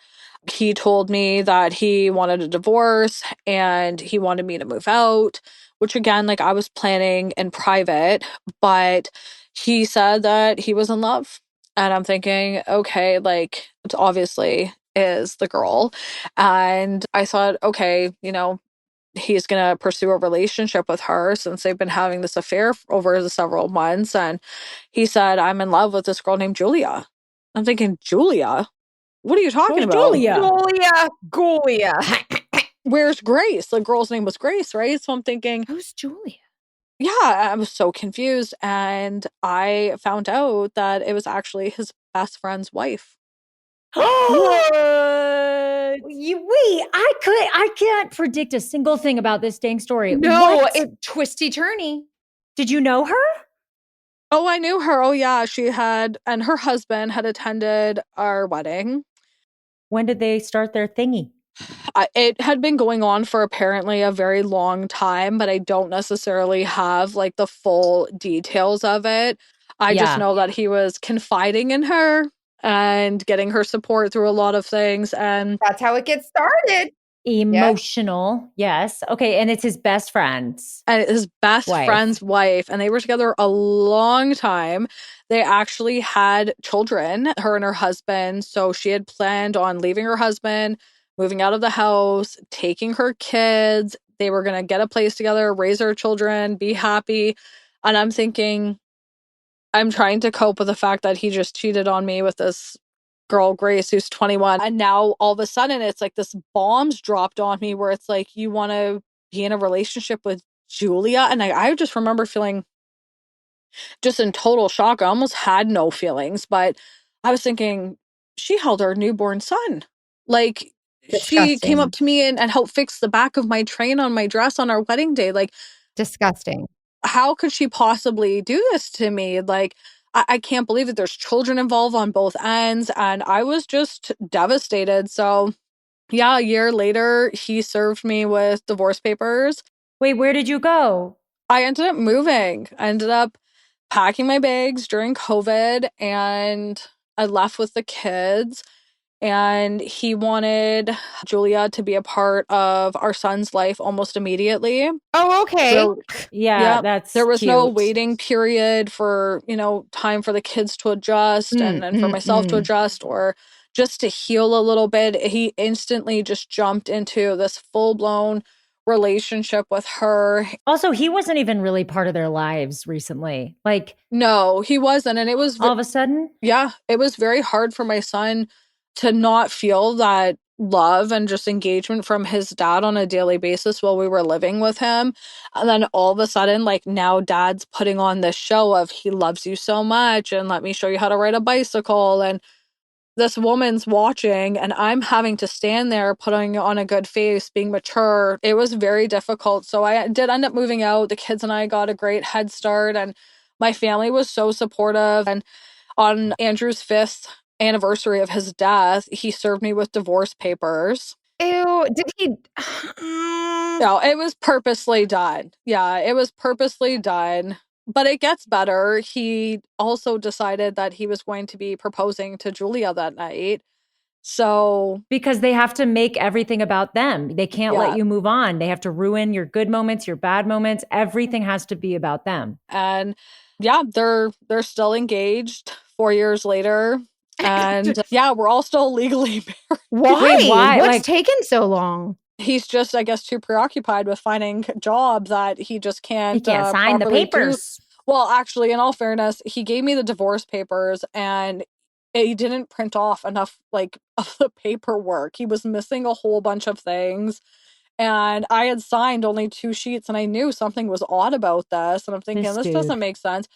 he told me that he wanted a divorce and he wanted me to move out, which again, like I was planning in private, but he said that he was in love. And I'm thinking, okay, like it obviously is the girl. And I thought, okay, he's going to pursue a relationship with her since they've been having this affair over the several months. And he said, I'm in love with this girl named Julia. I'm thinking, Julia? What are you talking Who's about? Julia? Julia. Where's Grace? The girl's name was Grace, right? So I'm thinking, Who's Julia? yeah, I was so confused. And I found out that it was actually his best friend's wife. What? I can't predict a single thing about this dang story. No, What? it twisty turny. Did you know her? Oh, I knew her. Oh, yeah, and her husband had attended our wedding. When did they start their thingy? It had been going on for apparently a very long time, but I don't necessarily have like the full details of it. I just Yeah. know that he was confiding in her and getting her support through a lot of things. And That's how it gets started. Emotional. Yes. Okay. And it's his best friend's his best wife. friend's wife, and they were together a long time. They actually had children, her and her husband. So she had planned on leaving her husband, moving out of the house, taking her kids. They were going to get a place together, raise their children, be happy. And I'm thinking, I'm trying to cope with the fact that he just cheated on me with this girl, Grace, who's 21. And now all of a sudden it's like this bomb's dropped on me where it's like, you want to be in a relationship with Julia? And I just remember feeling just in total shock. I almost had no feelings, but I was thinking, she held her newborn son. Like, she came up Disgusting. to me and helped fix the back of my train on my dress on our wedding day. Like, Disgusting. how could she possibly do this to me? Like, I can't believe that there's children involved on both ends. And I was just devastated. So, yeah, a year later, he served me with divorce papers. Wait, where did you go? I ended up moving. I ended up packing my bags during COVID and I left with the kids. and he wanted Julia to be a part of our son's life almost immediately. Oh, okay. So, Yeah, that's there was no cute. waiting period for, time for the kids to adjust and for myself to adjust or just to heal a little bit. He instantly just jumped into this full-blown relationship with her. Also, he wasn't even really part of their lives recently. Like, No, he wasn't. And it was, all of a sudden, it was very hard for my son to not feel that love and just engagement from his dad on a daily basis while we were living with him. And then all of a sudden, like, now dad's putting on this show of he loves you so much and let me show you how to ride a bicycle. And this woman's watching and I'm having to stand there putting on a good face, being mature. It was very difficult. So I did end up moving out. The kids and I got a great head start and my family was so supportive. And on Andrew's 5th anniversary of his death, he served me with divorce papers. Ew, did he? No, it was purposely done. Yeah, it was purposely done. But it gets better. He also decided that he was going to be proposing to Julia that night. So, because they have to make everything about them. They can't Yeah. let you move on. They have to ruin your good moments, your bad moments. Everything has to be about them. and yeah, they're still engaged 4 years later. And yeah, we're all still legally married. Why? Wait, why? What's Like- taken so long? He's just, I guess, too preoccupied with finding a job that he just can't, He can't sign the properly do. papers. Well, actually, in all fairness, he gave me the divorce papers and he didn't print off enough, like, of the paperwork. He was missing a whole bunch of things. And I had signed only 2 sheets and I knew something was odd about this. And I'm thinking, This this dude. doesn't make sense.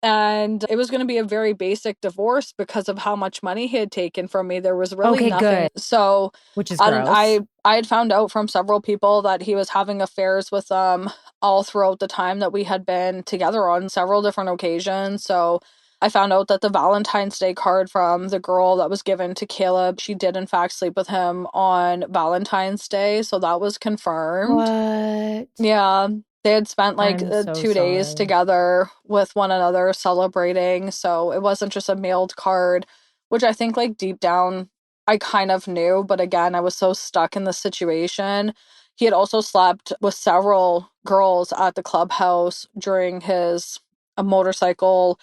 And it was going to be a very basic divorce because of how much money he had taken from me. There was really Okay, nothing. good. So Which is I gross. I had found out from several people that he was having affairs with them all throughout the time that we had been together on several different occasions. So I found out that the Valentine's Day card from the girl that was given to Caleb, she did in fact sleep with him on Valentine's Day. So that was confirmed. What? Yeah. They had spent like I'm so 2 days sorry. together with one another celebrating. So it wasn't just a mailed card, which I think like deep down I kind of knew. But again, I was so stuck in the situation. He had also slept with several girls at the clubhouse during his motorcycle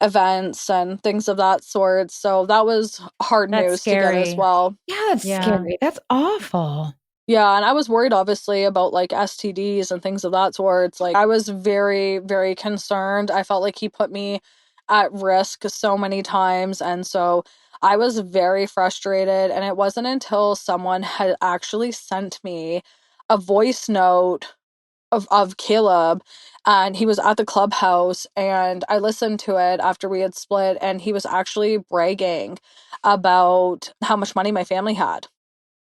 events and things of that sort. So that was hard That's news to get as scary. well. Yeah, that's Yeah. scary. That's awful. Yeah, and I was worried obviously about like STDs and things of that sort. Like I was very, very concerned. I felt like he put me at risk so many times. And so I was very frustrated. And it wasn't until someone had actually sent me a voice note of Caleb and he was at the clubhouse and I listened to it after we had split and he was actually bragging about how much money my family had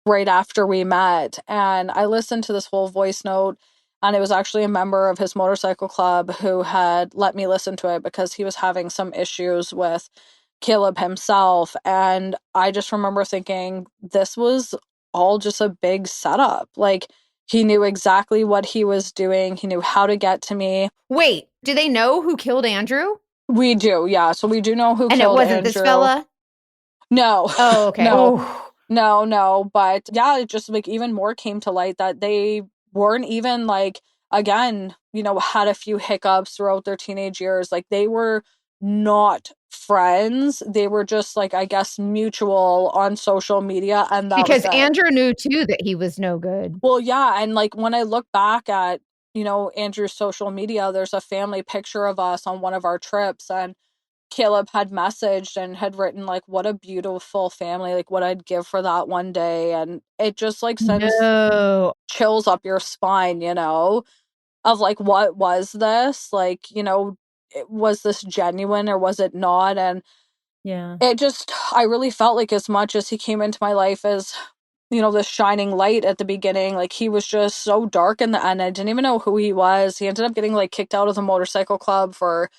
right after we met. And I listened to this whole voice note, and it was actually a member of his motorcycle club who had let me listen to it because he was having some issues with Caleb himself. And I just remember thinking, this was all just a big setup. Like, he knew exactly what he was doing, he knew how to get to me. Wait, do they know who killed Andrew? We do, yeah. So we do know who And it killed wasn't this Andrew. fella? No. Oh, okay. No. Oh, No, but yeah, it just like even more came to light that they weren't even like, again, had a few hiccups throughout their teenage years. Like they were not friends. They were just like, I guess, mutual on social media. And that Because was it. Andrew knew too that he was no good. Well, yeah. And like when I look back at, Andrew's social media, there's a family picture of us on one of our trips. And Caleb had messaged and had written like, what a beautiful family, like what I'd give for that one day. And it just like sends No. chills up your spine, of like, what was this? Like, was this genuine or was it not? And yeah. I really felt like as much as he came into my life as, this shining light at the beginning, like he was just so dark in the end. I didn't even know who he was. He ended up getting like kicked out of the motorcycle club for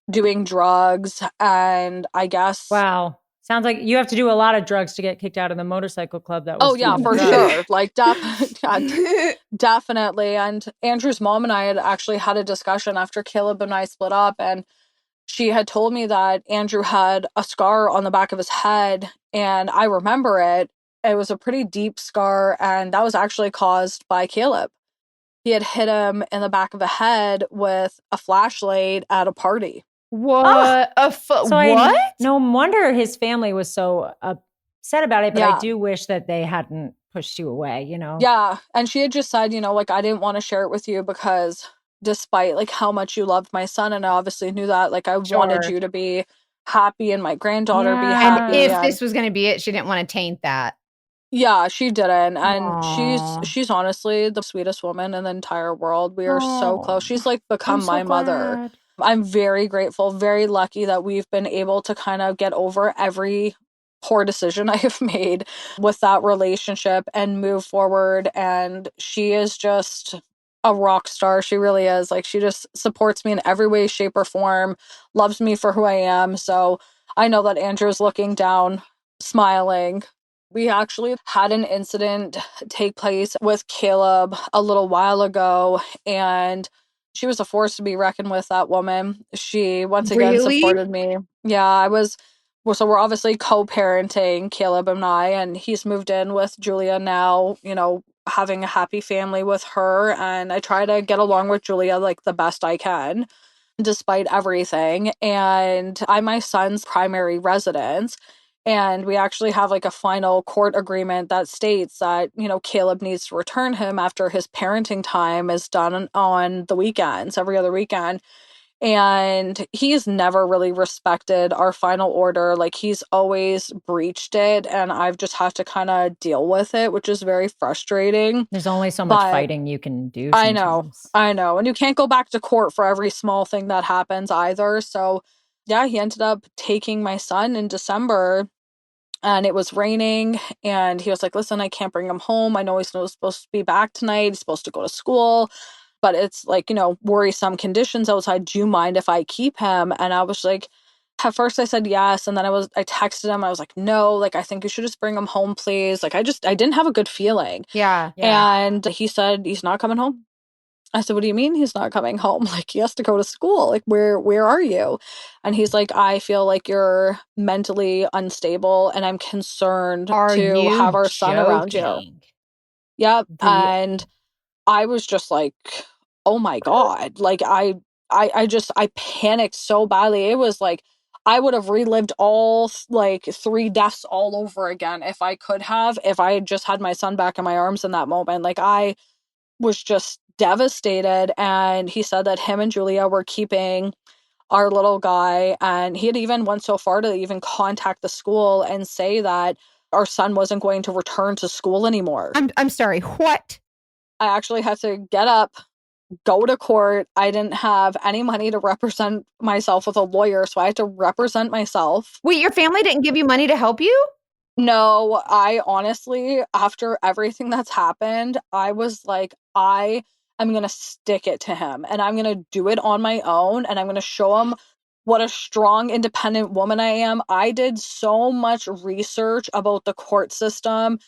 doing drugs, and I guess Wow. Sounds like you have to do a lot of drugs to get kicked out of the motorcycle club that was doing the for drugs. sure, like definitely. And Andrew's mom and I had actually had a discussion after Caleb and I split up, and she had told me that Andrew had a scar on the back of his head, and I remember it. It was a pretty deep scar, and that was actually caused by Caleb. He had hit him in the back of the head with a flashlight at a party. What? What? No wonder his family was so upset about it, but Yeah. I do wish that they hadn't pushed you away, you know? Yeah. And she had just said, you know, like, I didn't want to share it with you because despite like how much you loved my son, and I obviously knew that, like, I wanted Sure. you to be happy and my granddaughter be Yeah. And happy. if and this was going to be it, she didn't want to taint that. yeah, she didn't. And Aw. she's honestly the sweetest woman in the entire world. We are so close. She's like become I'm so my mother. glad. I'm very grateful, very lucky that we've been able to kind of get over every poor decision I have made with that relationship and move forward. And she is just a rock star. She really is. Like, she just supports me in every way, shape, or form, loves me for who I am. So I know that Andrew's looking down, smiling. We actually had an incident take place with Caleb a little while ago, and she was a force to be reckoned with, that woman. She once again Really? supported me. Yeah, so we're obviously co-parenting, Caleb and I, and he's moved in with Julia now, you know, having a happy family with her. And I try to get along with Julia like the best I can, despite everything. And I'm my son's primary residence. And we actually have like a final court agreement that states that, you know, Caleb needs to return him after his parenting time is done on the weekends, every other weekend. And he's never really respected our final order. Like, he's always breached it. And I've just had to kind of deal with it, which is very frustrating. There's only so much But fighting you can do I know. sometimes. I know. And you can't go back to court for every small thing that happens either. So, yeah, he ended up taking my son in December, and it was raining. And he was like, listen, I can't bring him home. I know he's not supposed to be back tonight. He's supposed to go to school, but it's like, you know, worrisome conditions outside. Do you mind if I keep him? And I was like, at first I said yes. And then I texted him. I was like, no, like, I think you should just bring him home, please. Like, I didn't have a good feeling. Yeah. And he said, he's not coming home. I said, what do you mean he's not coming home? Like, he has to go to school. Like, where are you? And he's like, I feel like you're mentally unstable and I'm concerned Are to have you our son around you. joking? Yep. And I was just like, oh my God. Like, I panicked so badly. It was like, I would have relived all like 3 deaths all over again if I could have, if I had just had my son back in my arms in that moment. Like, I was just devastated. And he said that him and Julia were keeping our little guy. And he had even went so far to even contact the school and say that our son wasn't going to return to school anymore. I'm sorry. What? I actually had to get up, go to court. I didn't have any money to represent myself with a lawyer, so I had to represent myself. Wait, your family didn't give you money to help you? No, I honestly, after everything that's happened, I was like, I am going to stick it to him and I'm going to do it on my own, and I'm going to show him what a strong, independent woman I am. I did so much research about the court system,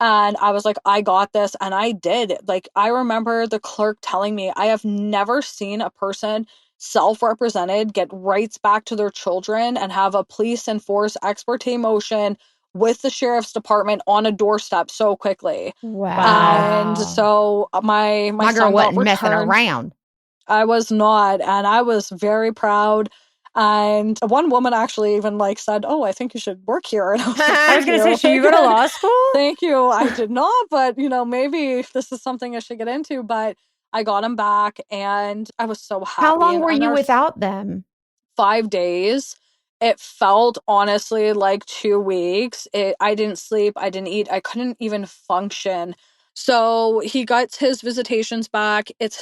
and I was like, I got this. And I did. Like, I remember the clerk telling me, I have never seen a person self-represented get rights back to their children and have a police enforce ex parte motion with the sheriff's department on a doorstep so quickly. Wow. And so my girl son got wasn't messing returned. around. I was not, and I was very proud. And one woman actually even like said, "Oh, I think you should work here." And I was like, I was going to say, should you go to law school? Thank you. I did not, but you know, maybe this is something I should get into. But I got him back, and I was so happy. How long And were you our without them? 5 days. It felt honestly like 2 weeks. I didn't sleep. I didn't eat. I couldn't even function. So he got his visitations back. It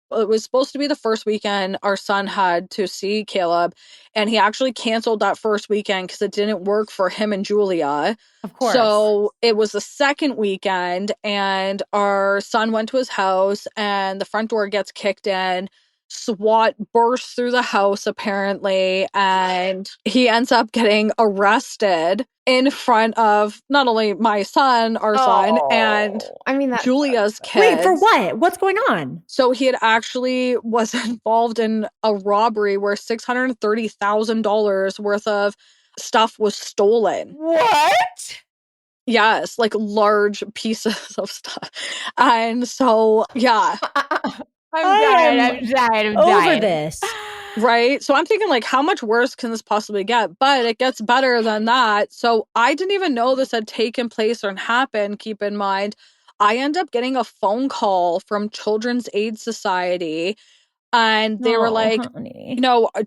was supposed to be the first weekend our son had to see Caleb, and he actually canceled that first weekend because it didn't work for him and Julia. Of course. So it was the second weekend, and our son went to his house, and the front door gets kicked in. SWAT bursts through the house apparently, and he ends up getting arrested in front of not only my son, our son, and I mean, that's Julia's so kids. Wait, for what? What's going on? So he had actually was involved in a robbery where $630,000 worth of stuff was stolen. What? Yes, like large pieces of stuff. And so, yeah. I'm dying. Over this. Right. So I'm thinking, like, how much worse can this possibly get? But it gets better than that. So I didn't even know this had taken place or happened. Keep in mind, I end up getting a phone call from Children's Aid Society, and they were like, honey.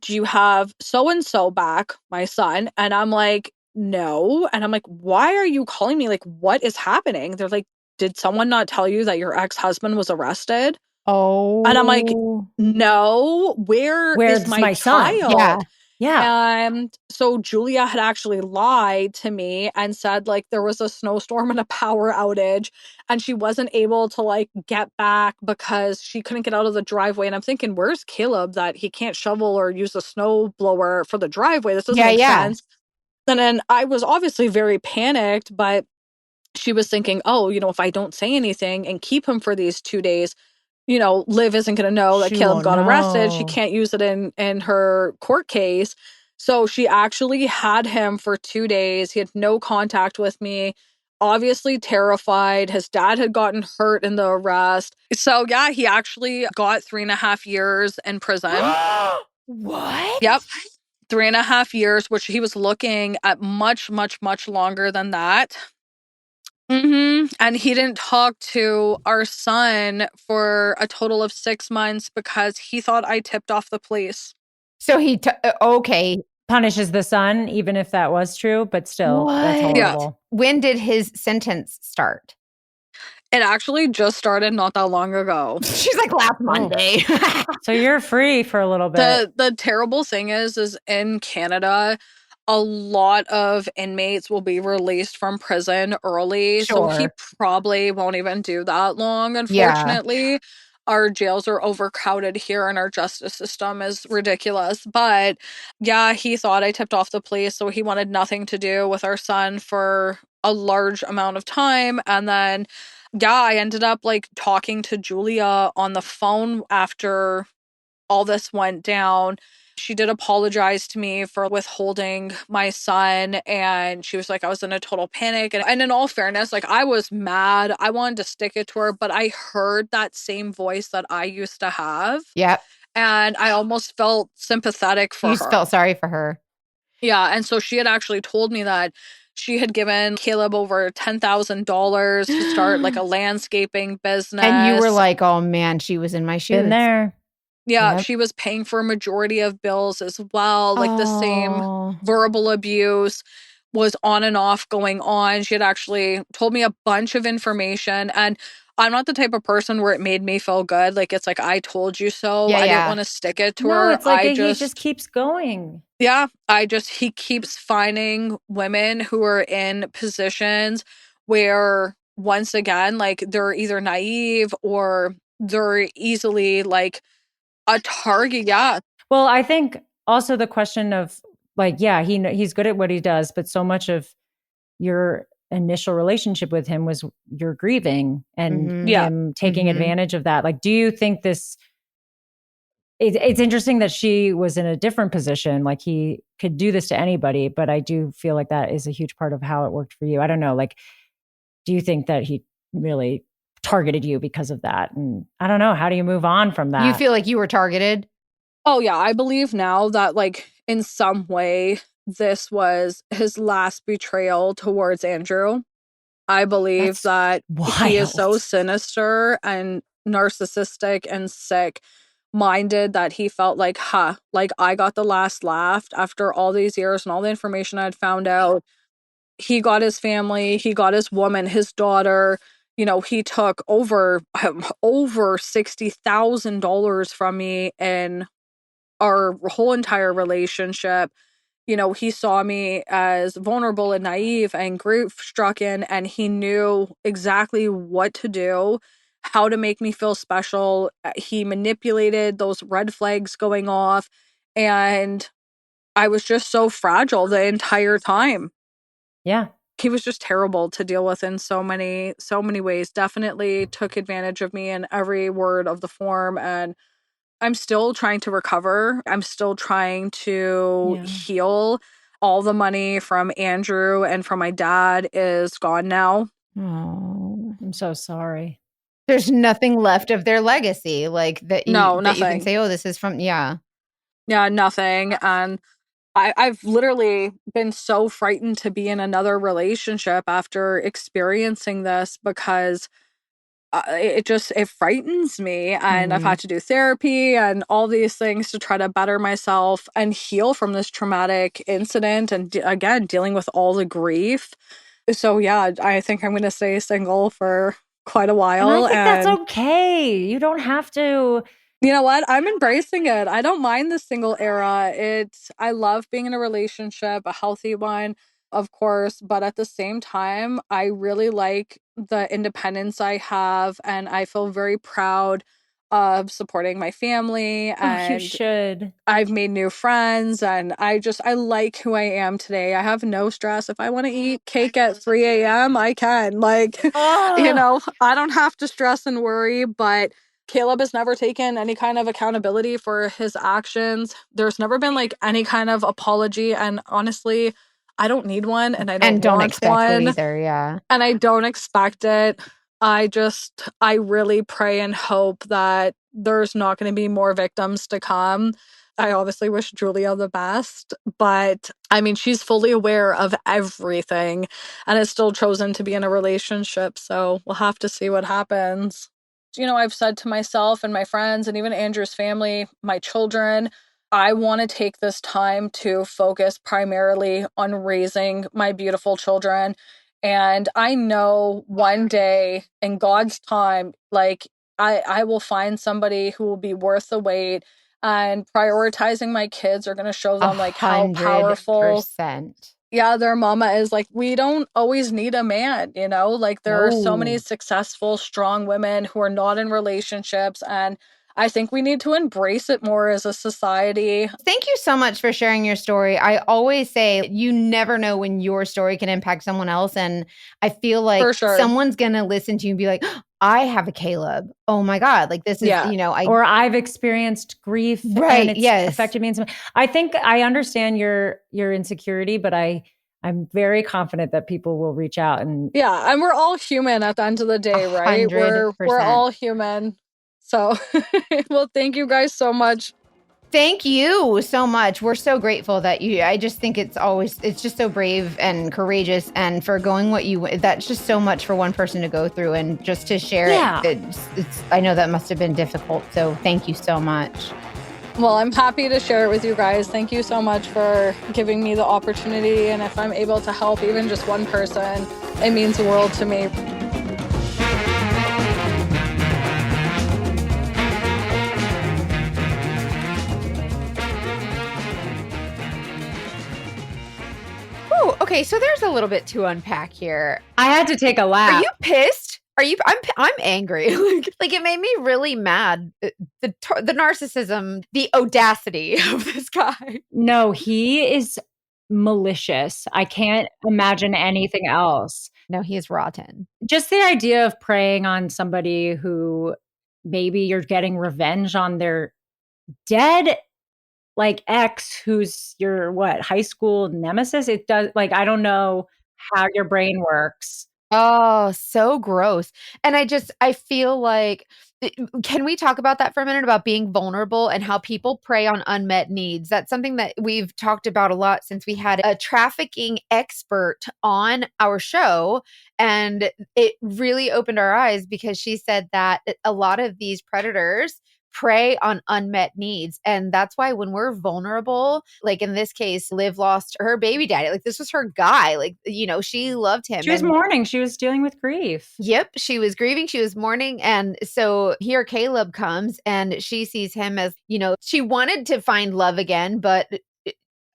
do you have so and so back, my son? And I'm like, no. And I'm like, why are you calling me? Like, what is happening? They're like, did someone not tell you that your ex-husband was arrested? Oh. And I'm like, no, where's my son? child? Yeah. And so Julia had actually lied to me and said, like, there was a snowstorm and a power outage, and she wasn't able to, like, get back because she couldn't get out of the driveway. And I'm thinking, where's Caleb that he can't shovel or use a snow blower for the driveway? This doesn't make sense. And then I was obviously very panicked, but she was thinking, oh, if I don't say anything and keep him for these 2 days, Liv isn't going to know that Caleb got arrested. She can't use it in her court case. So she actually had him for 2 days. He had no contact with me, obviously terrified. His dad had gotten hurt in the arrest. So yeah, he actually got 3.5 years in prison. What? Yep. 3.5 years, which he was looking at much, much, much longer than that. And he didn't talk to our son for a total of 6 months because he thought I tipped off the police. So he, okay. Punishes the son, even if that was true, but still, that's What? horrible. When did his sentence start? It actually just started not that long ago. She's like, last Monday. So you're free for a little bit. The terrible thing is in Canada, a lot of inmates will be released from prison early. So he probably won't even do that long, unfortunately. Our jails are overcrowded here and our justice system is ridiculous. But yeah, he thought I tipped off the police, so he wanted nothing to do with our son for a large amount of time. And then, yeah, I ended up like talking to Julia on the phone after all this went down. She did apologize to me for withholding my son, and she was like, I was in a total panic. And in all fairness, like, I was mad. I wanted to stick it to her, but I heard that same voice that I used to have. Yep. And I almost felt sympathetic for her. You just felt sorry for her. Yeah. And so she had actually told me that she had given Caleb over $10,000 to start like a landscaping business. And you were like, oh man, she was in my shoes. Been there. Yeah, she was paying for a majority of bills as well. Like the same verbal abuse was on and off going on. She had actually told me a bunch of information, and I'm not the type of person where it made me feel good. Like, it's like, I told you so. I didn't want to stick it to her. It's like he just keeps going. Yeah, he keeps finding women who are in positions where, once again, like, they're either naive or they're easily like a target. Yeah. Well, I think also the question of like, yeah, he's good at what he does, but so much of your initial relationship with him was your grieving and him taking advantage of that. Like, do you think it's interesting that she was in a different position. Like, he could do this to anybody, but I do feel like that is a huge part of how it worked for you. I don't know. Like, do you think that he really targeted you because of that? And I don't know, how do you move on from that? You feel like you were targeted? Oh yeah, I believe now that, like, in some way this was his last betrayal towards Andrew. I believe that he is so sinister and narcissistic and sick minded that he felt like, like, I got the last laugh after all these years and all the information I had found out. He got his family, he got his woman, his daughter. He took over $60,000 from me in our whole entire relationship. He saw me as vulnerable and naive and grief stricken, and he knew exactly what to do, how to make me feel special. He manipulated those red flags going off, and I was just so fragile the entire time. Yeah. He was just terrible to deal with in so many ways. Definitely took advantage of me in every word of the form, and I'm still trying to recover. I'm still trying to heal. All the money from Andrew and from my dad is gone now. Oh, I'm so sorry. there's nothing left of their legacy, like that you No, that you can nothing. say, oh, this is from, yeah. Yeah, nothing. And I've literally been so frightened to be in another relationship after experiencing this, because it frightens me, and I've had to do therapy and all these things to try to better myself and heal from this traumatic incident, and again dealing with all the grief. So yeah, I think I'm going to stay single for quite a And I while, think that's and okay. You don't have to. you know what? I'm embracing it. I don't mind the single era. I love being in a relationship, a healthy one, of course, but at the same time, I really like the independence I have, and I feel very proud of supporting my family, Oh, you and should. I've made new friends, and I like who I am today. I have no stress. If I want to eat cake at 3 a.m., I can. Like, Oh, I don't have to stress and worry, but Caleb has never taken any kind of accountability for his actions. There's never been like any kind of apology. And honestly, I don't need one, and I don't And don't want expect to one, either, yeah. and I don't expect it. I really pray and hope that there's not going to be more victims to come. I obviously wish Julia the best, but I mean, she's fully aware of everything and has still chosen to be in a relationship. So we'll have to see what happens. I've said to myself and my friends and even Andrew's family, my children, I want to take this time to focus primarily on raising my beautiful children. And I know one day in God's time, like I will find somebody who will be worth the wait, and prioritizing my kids are going to show them like how powerful, 100%. yeah, their mama is. Like, we don't always need a man, like there are so many no. successful, strong women who are not in relationships. And I think we need to embrace it more as a society. Thank you so much for sharing your story. I always say you never know when your story can impact someone else. And I feel like For sure. someone's going to listen to you and be like, "Oh, I have a Caleb. Oh my God. Like this is, Yeah. Or I've experienced grief and Right, it's yes. affected me in some. I think I understand your insecurity, but I'm very confident that people will reach out and Yeah, and we're all human at the end of the day, right? We're 100%. all human. So, well, thank you guys so much. Thank you so much. We're so grateful that I just think it's just so brave and courageous, and for going that's just so much for one person to go through, and just to share it. I know that must have been difficult. So thank you so much. Well, I'm happy to share it with you guys. Thank you so much for giving me the opportunity. And if I'm able to help even just one person, it means the world to me. Oh, okay. So there's a little bit to unpack here. I had to take a laugh. Are you pissed? I'm angry. Like it made me really mad. The narcissism, the audacity of this guy. No, he is malicious. I can't imagine anything else. No, he is rotten. Just the idea of preying on somebody who maybe you're getting revenge on their dead like ex who's your high school nemesis. It does, like, I don't know how your brain works. Oh, so gross. And I feel like, can we talk about that for a minute, about being vulnerable and how people prey on unmet needs? That's something that we've talked about a lot since we had a trafficking expert on our show. And it really opened our eyes, because she said that a lot of these predators prey on unmet needs. And that's why when we're vulnerable, like in this case, Liv lost her baby daddy. Like this was her guy. Like, she loved him. She was mourning. She was dealing with grief. Yep. She was grieving. She was mourning. And so here Caleb comes, and she sees him as, she wanted to find love again, but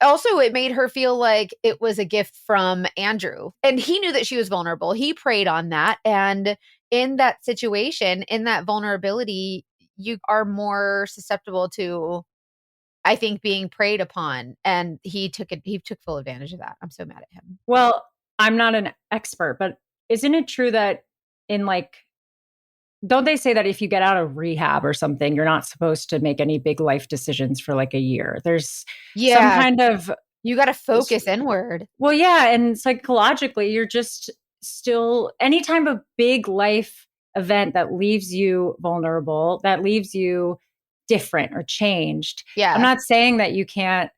also it made her feel like it was a gift from Andrew. And he knew that she was vulnerable. He preyed on that. And in that situation, in that vulnerability, you are more susceptible to, I think, being preyed upon. And he took full advantage of that. I'm so mad at him. Well, I'm not an expert, but isn't it true that in like, don't they say that if you get out of rehab or something, you're not supposed to make any big life decisions for like a year? There's some kind of, you got to focus inward. Well, yeah. And psychologically, you're just still, any time of big life event that leaves you vulnerable, that leaves you different or changed. Yeah. I'm not saying that you can't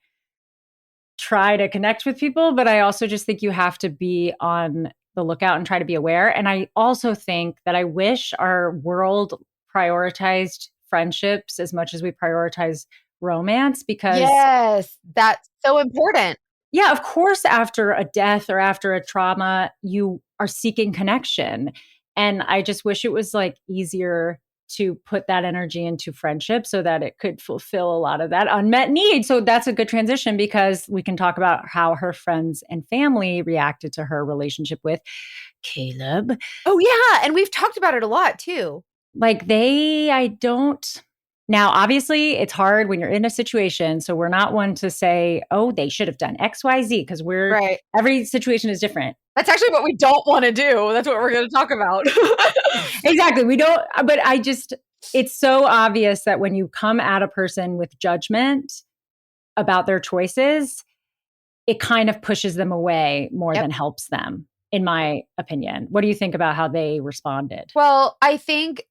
try to connect with people, but I also just think you have to be on the lookout and try to be aware. And I also think that I wish our world prioritized friendships as much as we prioritize romance, because yes, that's so important. Yeah, of course, after a death or after a trauma, you are seeking connection. And I just wish it was like easier to put that energy into friendship so that it could fulfill a lot of that unmet need. So that's a good transition, because we can talk about how her friends and family reacted to her relationship with Caleb. Oh, yeah. And we've talked about it a lot too. Like now, obviously, it's hard when you're in a situation. So we're not one to say, oh, they should have done X, Y, Z, because every situation is different. That's actually what we don't want to do. That's what we're going to talk about. Exactly. We don't, but it's so obvious that when you come at a person with judgment about their choices, it kind of pushes them away more than helps them, in my opinion. What do you think about how they responded? Well, I think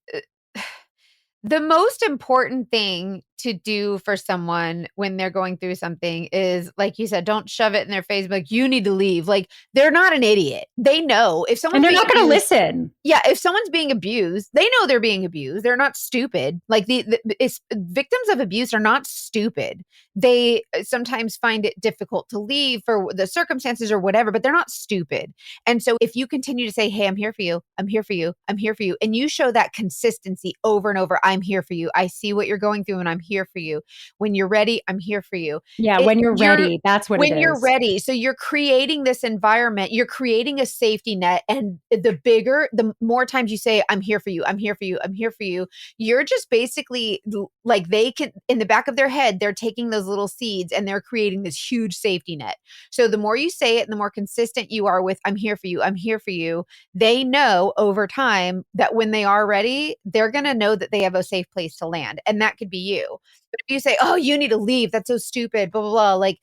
the most important thing to do for someone when they're going through something is, like you said, don't shove it in their face. Like, you need to leave. Like, they're not an idiot. They know if someone's and they're not going to listen. Yeah. If someone's being abused, they know they're being abused. They're not stupid. Like victims of abuse are not stupid. They sometimes find it difficult to leave for the circumstances or whatever, but they're not stupid. And so if you continue to say, hey, I'm here for you. I'm here for you. I'm here for you. And you show that consistency over and over. I'm here for you. I see what you're going through and I'm here for you. When you're ready, I'm here for you. Yeah. When you're ready, that's what it is. When you're ready. So you're creating this environment, you're creating a safety net. And the more times you say, I'm here for you, I'm here for you, I'm here for you, you're just basically like, they can, in the back of their head, they're taking those little seeds and they're creating this huge safety net. So the more you say it and the more consistent you are with, I'm here for you, I'm here for you, they know over time that when they are ready, they're going to know that they have a safe place to land. And that could be you. But if you say, oh, you need to leave, that's so stupid, blah, blah, blah, like,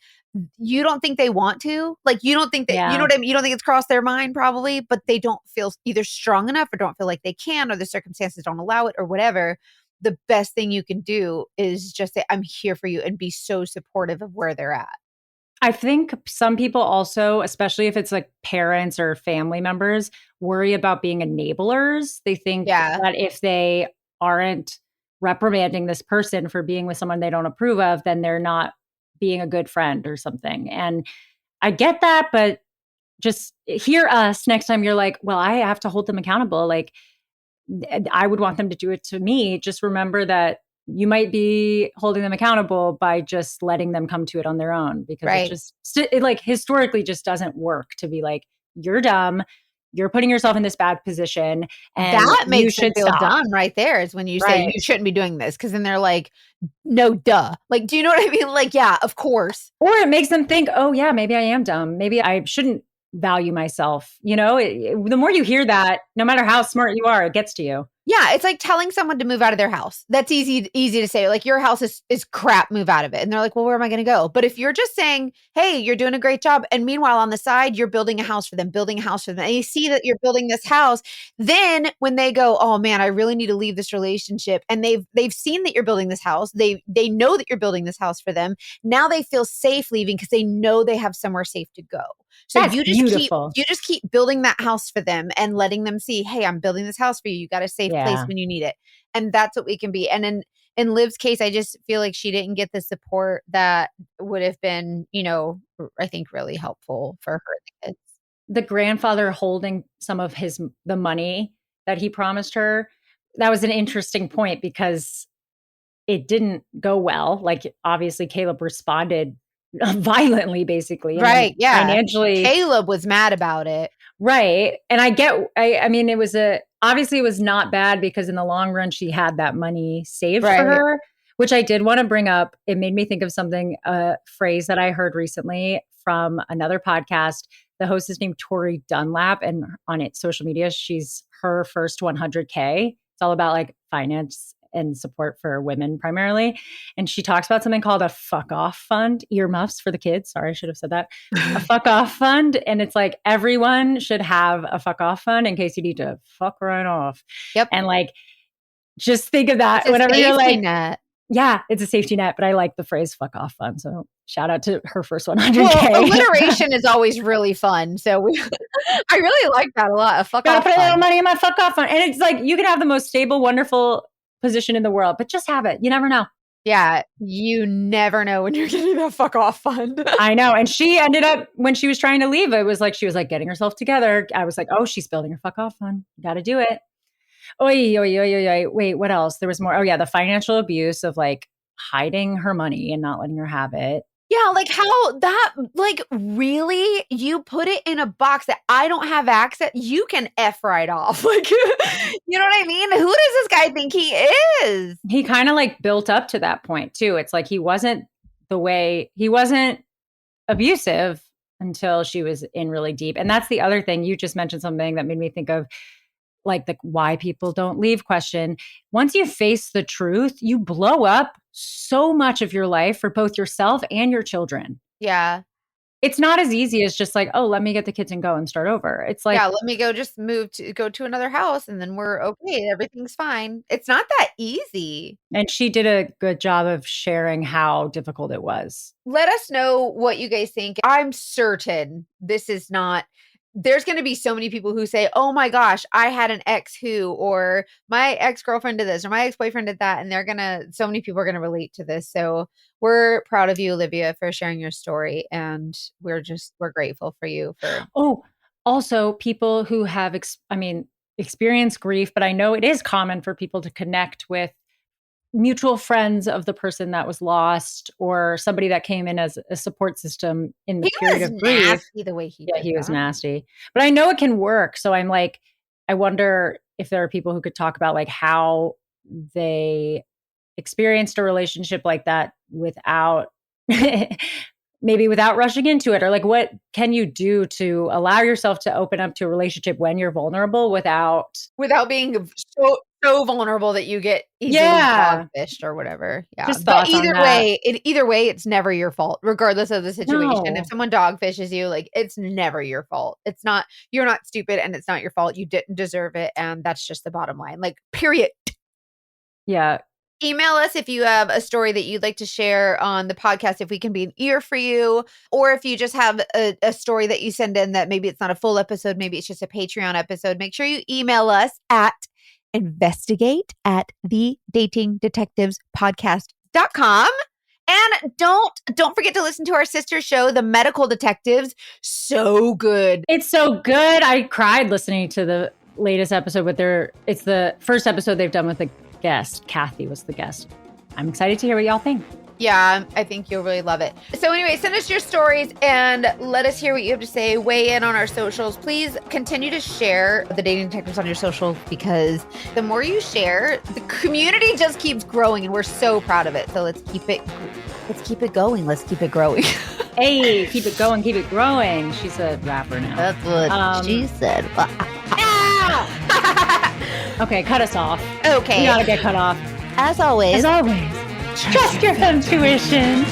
you don't think they want to, like, you don't think that, you know what I mean? You don't think it's crossed their mind probably, but they don't feel either strong enough or don't feel like they can, or the circumstances don't allow it or whatever. The best thing you can do is just say, I'm here for you, and be so supportive of where they're at. I think some people also, especially if it's like parents or family members, worry about being enablers. They think that if they aren't reprimanding this person for being with someone they don't approve of, then they're not being a good friend or something. And I get that, but just hear us next time you're like, well, I have to hold them accountable. Like, I would want them to do it to me. Just remember that you might be holding them accountable by just letting them come to it on their own, because it like historically just doesn't work to be like, you're dumb, you're putting yourself in this bad position, and that makes you should feel stop. dumb right there, is when you say you shouldn't be doing this, because then they're like, no, duh. Like, do you know what I mean? Like, yeah, of course. Or it makes them think, oh yeah, maybe I am dumb. Maybe I shouldn't value myself. You know, the more you hear that, no matter how smart you are, it gets to you. Yeah, it's like telling someone to move out of their house. That's easy to say. Like, your house is crap, move out of it. And they're like, well, where am I going to go? But if you're just saying, hey, you're doing a great job, and meanwhile on the side, you're building a house for them, and you see that you're building this house, then when they go, oh man, I really need to leave this relationship, and they've seen that you're building this house, they know that you're building this house for them. Now they feel safe leaving because they know they have somewhere safe to go. So That's beautiful. You just keep building that house for them and letting them see, hey, I'm building this house for you. You got a safe place when you need it. And that's what we can be. And in Liv's case, I just feel like she didn't get the support that would have been, I think really helpful for her. The grandfather holding some of the money that he promised her, that was an interesting point, because it didn't go well. Like, obviously Caleb responded violently, basically. Right. Yeah. Financially. Caleb was mad about it. Right. And I mean, it was obviously it was not bad because in the long run, she had that money saved Right. for her, which I did want to bring up. It made me think of something, a phrase that I heard recently from another podcast. The host is named Tori Dunlap, and on its social media, she's her first 100K. It's all about like finance and support for women primarily. And she talks about something called a fuck off fund, earmuffs for the kids. Sorry, I should have said that. A fuck off fund. And it's like everyone should have a fuck off fund in case you need to fuck right off. Yep. And like, just think of that It's a whenever you're safety like, net. yeah, it's a safety net, but I like the phrase fuck off fund. So shout out to her first 100K. Well, alliteration is always really fun. So I really like that a lot. A fuck Gotta off put a little fund. money in my fuck off fund. And it's like, you can have the most stable, wonderful position in the world, but just have it. You never know. Yeah, you never know when you're getting that fuck off fund. I know. And she ended up, when she was trying to leave, it was like, she was like getting herself together. I was like, oh, she's building her fuck off fund. Got to do it. Oy, oy, oy, oy, oy. Wait, what else? There was more. Oh yeah. The financial abuse of like hiding her money and not letting her have it. Yeah, like how that, like really, you put it in a box that I don't have access. You can F right off. Like, you know what I mean? Who does this guy think he is? He kind of like built up to that point too. It's like he wasn't abusive until she was in really deep. And that's the other thing. You just mentioned something that made me think of like the why people don't leave question. Once you face the truth, you blow up so much of your life for both yourself and your children. Yeah. It's not as easy as just like, oh, let me get the kids and go and start over. It's like, yeah, let me go just go to another house and then we're okay. Everything's fine. It's not that easy. and she did a good job of sharing how difficult it was. Let us know what you guys think. I'm certain this is not. There's going to be so many people who say, oh my gosh, I had an ex who, or my ex-girlfriend did this, or my ex-boyfriend did that. And so many people are going to relate to this. So we're proud of you, Olivia, for sharing your story. And we're grateful for you for. Oh, also people who have, experienced grief, but I know it is common for people to connect with mutual friends of the person that was lost or somebody that came in as a support system in the period of grief. Nasty the way he was nasty. But I know it can work. So I'm like, I wonder if there are people who could talk about like how they experienced a relationship like that without maybe without rushing into it, or like what can you do to allow yourself to open up to a relationship when you're vulnerable without being so vulnerable that you get easily dogfished or whatever. Yeah. Just but thoughts on that. either way, it's never your fault, regardless of the situation. No. If someone dogfishes you, like it's never your fault. You're not stupid and it's not your fault. You didn't deserve it. And that's just the bottom line. Like, period. Yeah. Email us if you have a story that you'd like to share on the podcast, if we can be an ear for you, or if you just have a story that you send in that maybe it's not a full episode, maybe it's just a Patreon episode. Make sure you email us at investigate@thedatingdetectivespodcast.com. And don't forget to listen to our sister show, The Medical Detectives. So good. It's so good. I cried listening to the latest episode it's the first episode they've done with a guest. Kathy was the guest. I'm excited to hear what y'all think. Yeah, I think you'll really love it. So anyway, send us your stories and let us hear what you have to say. Weigh in on our socials. Please continue to share The Dating Detectives on your socials, because the more you share, the community just keeps growing and we're so proud of it. So let's keep it going. Let's keep it growing. Hey, keep it going, keep it growing. She's a rapper now. That's what she said. Okay, cut us off. Okay. We gotta get cut off. As always. Trust your intuition.